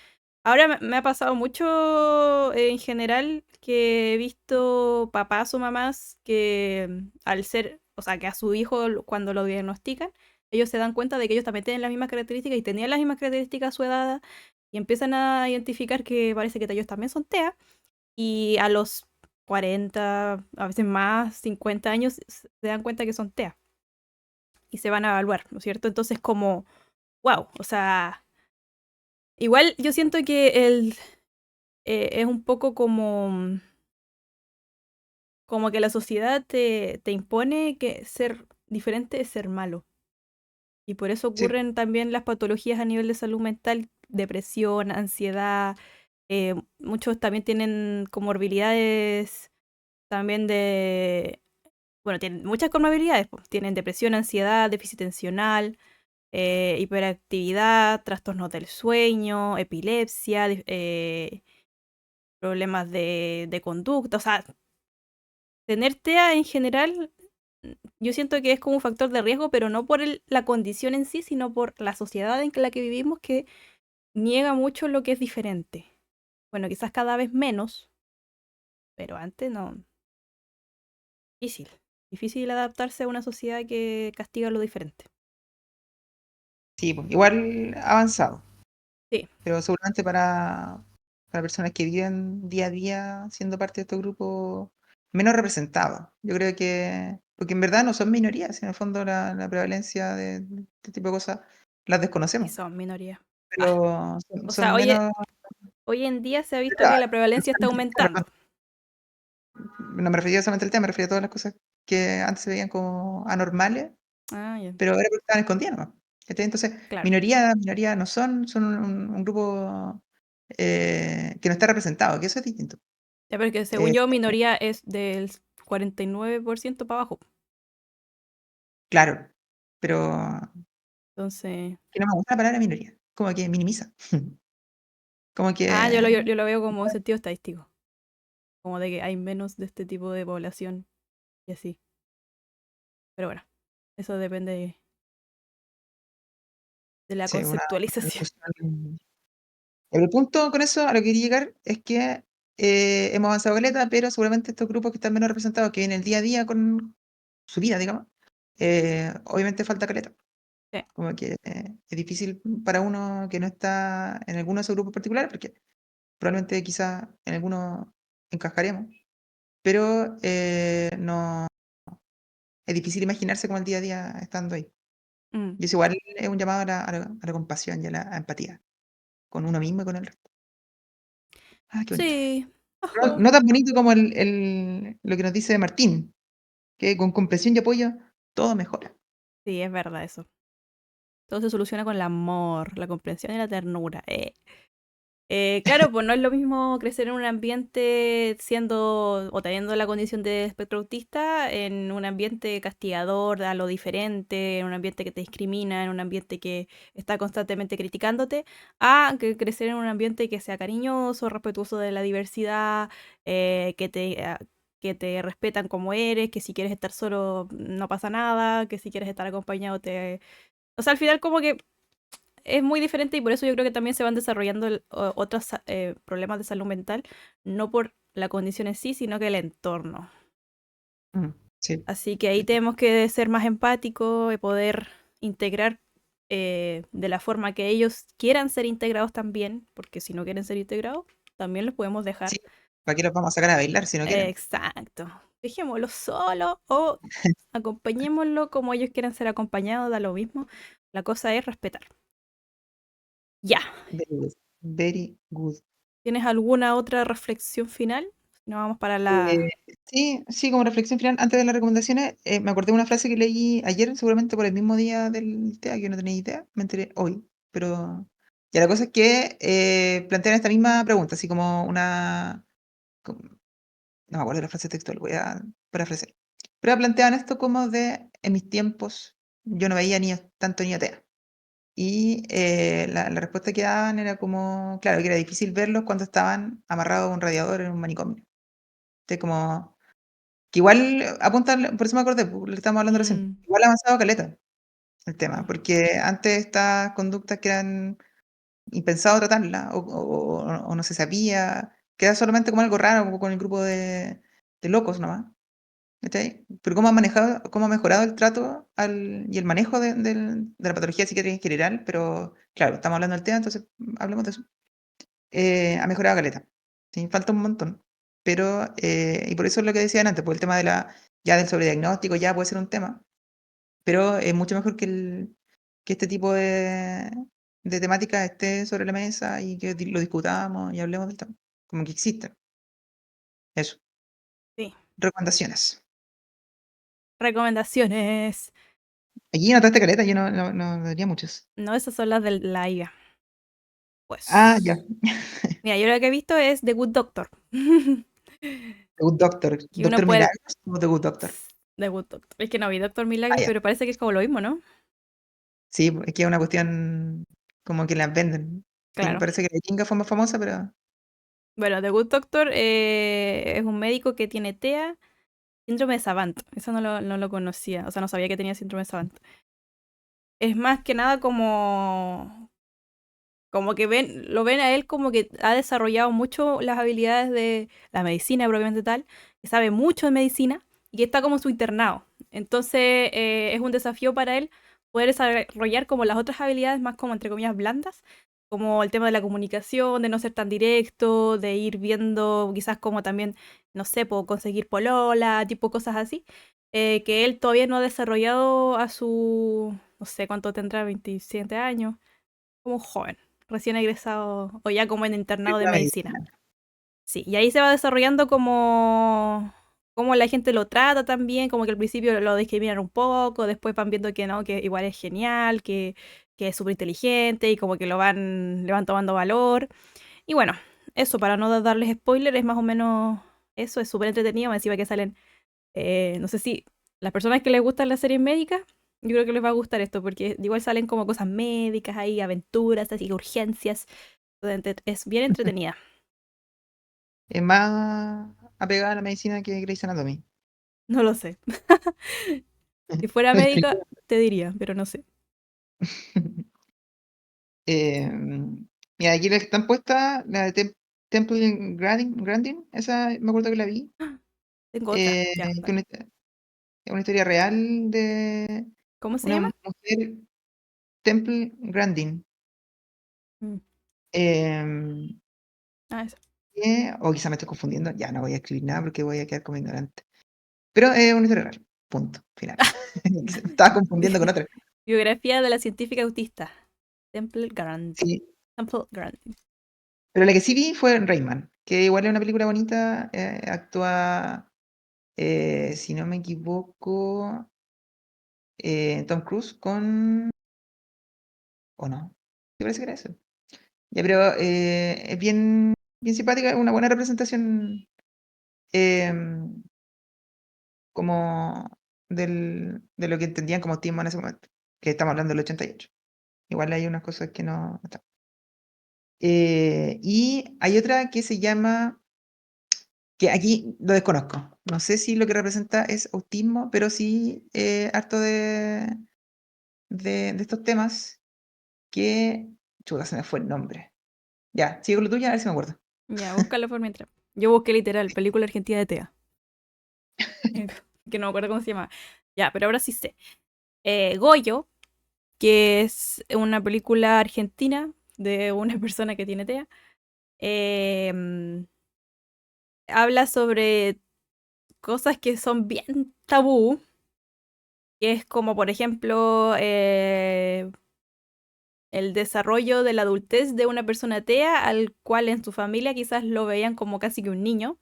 Ahora me ha pasado mucho en general que he visto papás o mamás que al ser, o sea, que a su hijo cuando lo diagnostican, ellos se dan cuenta de que ellos también tienen las mismas características y tenían las mismas características a su edad y empiezan a identificar que parece que ellos también son TEA y a los 40 a veces más, 50 años, se dan cuenta que son TEA y se van a evaluar, ¿no es cierto? Entonces como, wow, o sea, igual yo siento que es un poco como que la sociedad te impone que ser diferente es ser malo. Y por eso sí, ocurren también las patologías a nivel de salud mental, depresión, ansiedad. Muchos también tienen comorbilidades también bueno, tienen muchas comorbilidades, pues. Tienen depresión, ansiedad, déficit atencional, hiperactividad, trastornos del sueño, epilepsia, problemas de conducta. O sea, tener TEA en general, yo siento que es como un factor de riesgo, pero no por la condición en sí, sino por la sociedad en la que vivimos que niega mucho lo que es diferente. Bueno, quizás cada vez menos, pero antes no. Difícil. Difícil adaptarse a una sociedad que castiga lo diferente. sí, po, igual avanzado, Sí, pero seguramente para personas que viven día a día siendo parte de estos grupos menos representados. Yo creo que, porque en verdad no son minorías, en el fondo la prevalencia de este tipo de cosas las sí desconocemos, son minoría. Ah, pero son, o sea, son menos. hoy en día se ha visto Pero, que la prevalencia está claro, aumentando. no me refería solamente al tema, me refería a todas las cosas que antes se veían como anormales, Ah, ya, pero ahora porque estaban escondidas nomás. ¿Cachai? Entonces, claro. minoría no son un grupo que no está representado, que eso es distinto. Ya, porque según Eh, yo, minoría es del 49% para abajo. claro, pero Entonces, que no me gusta la palabra minoría, como que minimiza. Como que, yo lo veo como un sentido estadístico, como de que hay menos de este tipo de población y así. Pero bueno, eso depende de la sí, una conceptualización. discusión. El punto con eso, a lo que quería llegar, es que hemos avanzado caleta, pero seguramente estos grupos que están menos representados, que viven el día a día con su vida, digamos, obviamente falta caleta. Sí. Como que es difícil para uno que no está en alguno de esos grupos particulares, porque probablemente quizás en alguno encajaremos, pero no, es difícil imaginarse como el día a día estando ahí. Mm. Y eso igual es un llamado a la compasión y a la empatía con uno mismo y con el resto. Ah, qué bonito. Sí. No, Ojo. no tan bonito como lo que nos dice Martín, que con comprensión y apoyo todo mejora. Sí, es verdad eso. Todo se soluciona con el amor, la comprensión y la ternura. Claro, pues no es lo mismo crecer en un ambiente siendo o teniendo la condición de espectro autista, en un ambiente castigador a lo diferente, en un ambiente que te discrimina, en un ambiente que está constantemente criticándote, a que crecer en un ambiente que sea cariñoso, respetuoso de la diversidad, que te respetan como eres, que si quieres estar solo no pasa nada, que si quieres estar acompañado te... O sea, al final como que es muy diferente y por eso yo creo que también se van desarrollando otros problemas de salud mental, no por la condición en sí, sino que el entorno. Mm, sí, Así que ahí sí, tenemos que ser más empáticos y poder integrar de la forma que ellos quieran ser integrados también, porque si no quieren ser integrados, también los podemos sí, dejar ¿Para qué los vamos a sacar a bailar si no quieren? Exacto. Dejémoslo solo o acompañémoslo como ellos quieran ser acompañados, da lo mismo. La cosa es respetar. Ya. Very good. Very good. ¿Tienes alguna otra reflexión final? No vamos para Eh, la... sí, sí, como reflexión final, antes de las recomendaciones, me acordé de una frase que leí ayer, seguramente por el mismo día del TEA, que yo no tenía idea, me enteré hoy, pero ya la cosa es que plantean esta misma pregunta, así como una, no me acuerdo de la frase textual, voy a parafrasear, pero plantean esto como de, en mis tiempos, yo no veía niños, tanto niño TEA, y la respuesta que daban era como, claro, que era difícil verlos cuando estaban amarrados a un radiador en un manicomio, de como que igual apuntan, por eso me acordé, le estamos hablando recién. Mm, Igual ha avanzado caleta el tema, sí, porque antes estas conductas que eran impensado tratarlas, o no se sabía, queda solamente como algo raro, como con el grupo de locos nomás. ¿Cachai? Pero cómo ha manejado, cómo ha mejorado el trato y el manejo de la patología psiquiátrica en general, pero claro, estamos hablando del tema, entonces hablemos de eso. Ha mejorado caleta. Sí, falta un montón. Pero, y por eso es lo que decían antes, por el tema ya del sobrediagnóstico ya puede ser un tema, pero es mucho mejor que este tipo de temática esté sobre la mesa y que lo discutamos y hablemos del tema. Como que existen. Eso. sí. Recomendaciones. Recomendaciones. Aquí notaste caleta, yo no diría muchas. No, esas son las de la IA. Ah, ya. Pues. Mira, yo lo que he visto es The Good Doctor. The Good Doctor. Que uno ¿Doctor puede. Milagros o The Good Doctor? The Good Doctor. Es que no vi Doctor Ah, Milagros, ya. pero parece que es como lo mismo, ¿no? Sí, es que es una cuestión como que las venden. Claro. Parece que la Kinga fue más famosa, pero Bueno, The Good Doctor es un médico que tiene TEA, síndrome de Savant. Eso no lo conocía. O sea, no sabía que tenía síndrome de Savant. Es más que nada como que lo ven a él como que ha desarrollado mucho las habilidades de la medicina propiamente tal, que sabe mucho de medicina y que está como su internado. Entonces es un desafío para él poder desarrollar como las otras habilidades más como entre comillas blandas, como el tema de la comunicación, de no ser tan directo, de ir viendo quizás como también, no sé, puedo conseguir polola, tipo cosas así, que él todavía no ha desarrollado a su, no sé cuánto tendrá, 27 años, como un joven, recién egresado o ya como en internado es de la medicina. medicina. Sí, y ahí se va desarrollando como la gente lo trata también, como que al principio lo discriminan un poco, después van viendo que no, que igual es genial, que es súper inteligente y como que le van tomando valor. Y bueno, eso, para no darles spoiler, es más o menos eso, es súper entretenido, me encima que salen, no sé si las personas que les gustan las series médicas, yo creo que les va a gustar esto, porque igual salen como cosas médicas ahí, aventuras, así, urgencias. Es bien entretenida. Es más apegada a la medicina que Grey's Anatomy. No lo sé. Si fuera médica, te diría, pero no sé. Eh, mira, aquí la que están puestas, la de Temple Grandin, esa me acuerdo que la vi, Tengo otra. Ya, que dale. es una historia real de ¿Cómo se una llama? mujer, Temple Grandin, Mm. eh, Ah, eso. o quizá me estoy confundiendo, ya no voy a escribir nada porque voy a quedar como ignorante, pero es una historia real, punto, final. Me estaba confundiendo con otra. Biografía de la científica autista. Temple Grant. Sí, Temple Grant. pero la que sí vi fue Rayman, que igual es una película bonita, actúa, si no me equivoco, Tom Cruise ¿o no? Me parece que era eso. Ya, pero es bien simpática, es una buena representación em, como de lo que entendían como Teen en ese momento, que estamos hablando del 88. Igual hay unas cosas que no están. Y hay otra que se llama, que aquí lo desconozco. No sé si lo que representa es autismo, pero sí harto de estos temas que... Chuta, se me fue el nombre. Ya, sigo con lo tuyo, a ver si me acuerdo. Ya, búscalo por mientras. Yo busqué literal, película argentina de TEA. Que no me acuerdo cómo se llama. Ya, pero ahora sí sé. Goyo, que es una película argentina de una persona que tiene TEA. habla sobre cosas que son bien tabú, que es como, por ejemplo, el desarrollo de la adultez de una persona atea, al cual en su familia quizás lo veían como casi que un niño.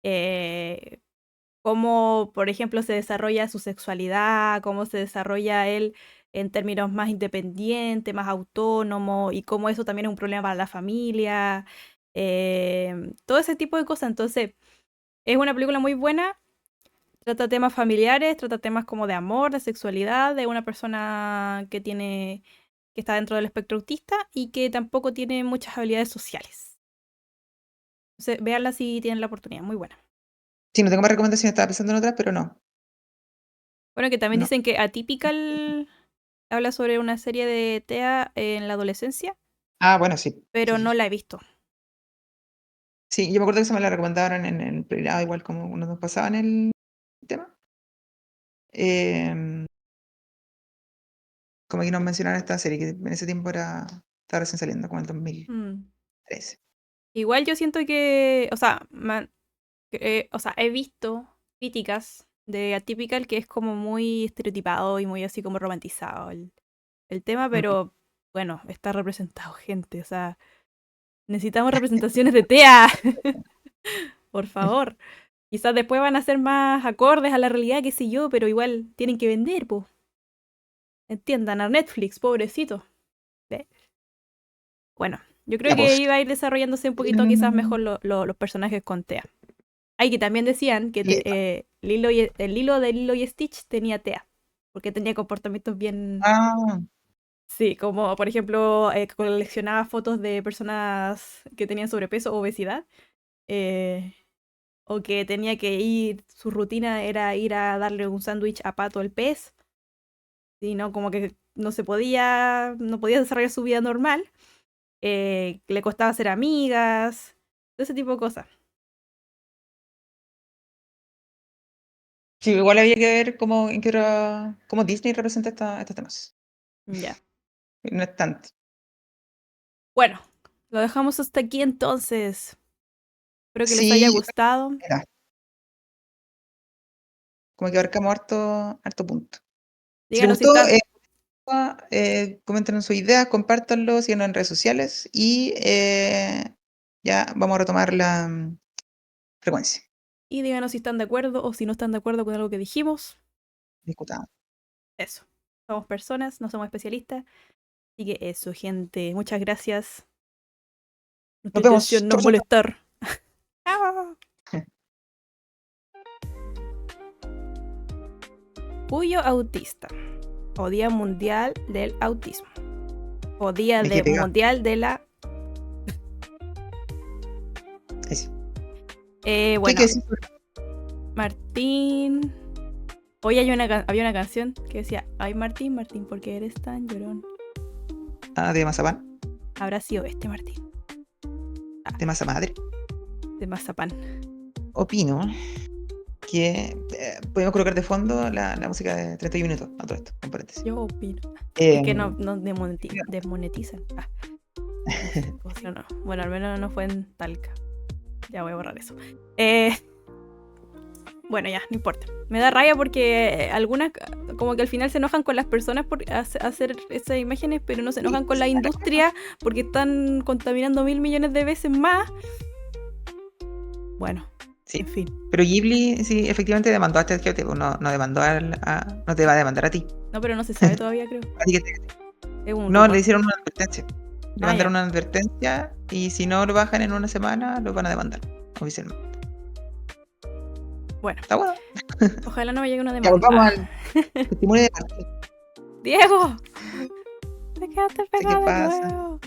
Eh, Cómo, por ejemplo, se desarrolla su sexualidad, cómo se desarrolla él en términos más independientes, más autónomo, y cómo eso también es un problema para la familia. Todo ese tipo de cosas. Entonces, es una película muy buena. Trata temas familiares, trata temas como de amor, de sexualidad, de una persona que está dentro del espectro autista y que tampoco tiene muchas habilidades sociales. Entonces, véanla si tienen la oportunidad, muy buena. Sí, no tengo más recomendaciones, estaba pensando en otras, pero no. Bueno, que también No. dicen que Atypical habla sobre una serie de TEA en la adolescencia, Ah, bueno, sí. Sí, pero sí, no sí. la he visto. Sí, yo me acuerdo que se me la recomendaron en el pregrado, igual como nos pasaban el tema. Em, Como que nos mencionaron esta serie, que en ese tiempo estaba recién saliendo, como en el 2013. Mm. Igual yo siento que, o sea, he visto críticas de Atypical que es como muy estereotipado y muy así como romantizado el tema, Mm. pero bueno, está representado gente, o sea, necesitamos representaciones de TEA, por favor. Quizás después van a ser más acordes a la realidad, qué sé yo, pero igual tienen que vender, pues. Entiendan, a Netflix, pobrecito. Ve. Bueno, yo creo Ya, que pues. iba a ir desarrollándose un poquito quizás mejor Em, los personajes con TEA. Ay, que también decían que y- El hilo de Lilo y Stitch tenía TEA, porque tenía comportamientos bien... ah, Sí, como por ejemplo coleccionaba fotos de personas que tenían sobrepeso o obesidad, eh, o que tenía que ir, su rutina era ir a darle un sándwich a Pato el pez, y no, como que no podía desarrollar su vida normal, que le costaba hacer amigas, todo ese tipo de cosas. sí, igual había que ver cómo Disney representa estos temas. Ya. No es tanto. Bueno, lo dejamos hasta aquí entonces. Espero que les haya Sí, gustado. mira, como que abarcamos harto punto. Si les Díganos si gustó, están. coméntenos sus ideas, compártanlo, síganos en redes sociales y ya vamos a retomar la frecuencia. Y díganos si están de acuerdo o si no están de acuerdo con algo que dijimos. Discutamos. Eso. Somos personas, no somos especialistas. Así que eso, gente. Muchas gracias. Nuestra Nos vemos. intención no Chau, es chau, chau. molestar. ¡Ah! Puyo autista. O Día Mundial del Autismo. O Día Me quedé pegado. Mundial de la... Ahí sí. ¿Qué hay que Bueno, decir? Martín... Hoy había una canción que decía, ay Martín, Martín, ¿por qué eres tan llorón? Ah, de Mazapán, Habrá sido este Martín, de masa madre. de Mazapán. Opino que podemos colocar de fondo la música de 31 minutos, a todo esto, con paréntesis. Yo opino. Es Eh, que no desmonetizan. No sé, pues, no. Bueno, al menos no fue en Talca. Ya voy a borrar eso. Bueno, ya, no importa. Me da rabia porque algunas, como que al final se enojan con las personas por hacer esas imágenes, pero no se enojan con la industria porque están contaminando 1.000 millones de veces más. Bueno, sí, en fin. pero Ghibli sí, efectivamente demandó a este adjetivo, no demandó no te va a demandar a ti. No, pero no se sabe todavía, creo. A ti que Es un no, le rumor. hicieron una advertencia. Le Ah, mandaron ya. una advertencia y si no lo bajan en una semana, lo van a demandar oficialmente. Bueno, ¿Está bueno? ojalá no me llegue una Ya demanda. volvamos Ah. al testimonio de Martín. ¡Diego! Te quedaste ¿Qué pegado de pasa? nuevo.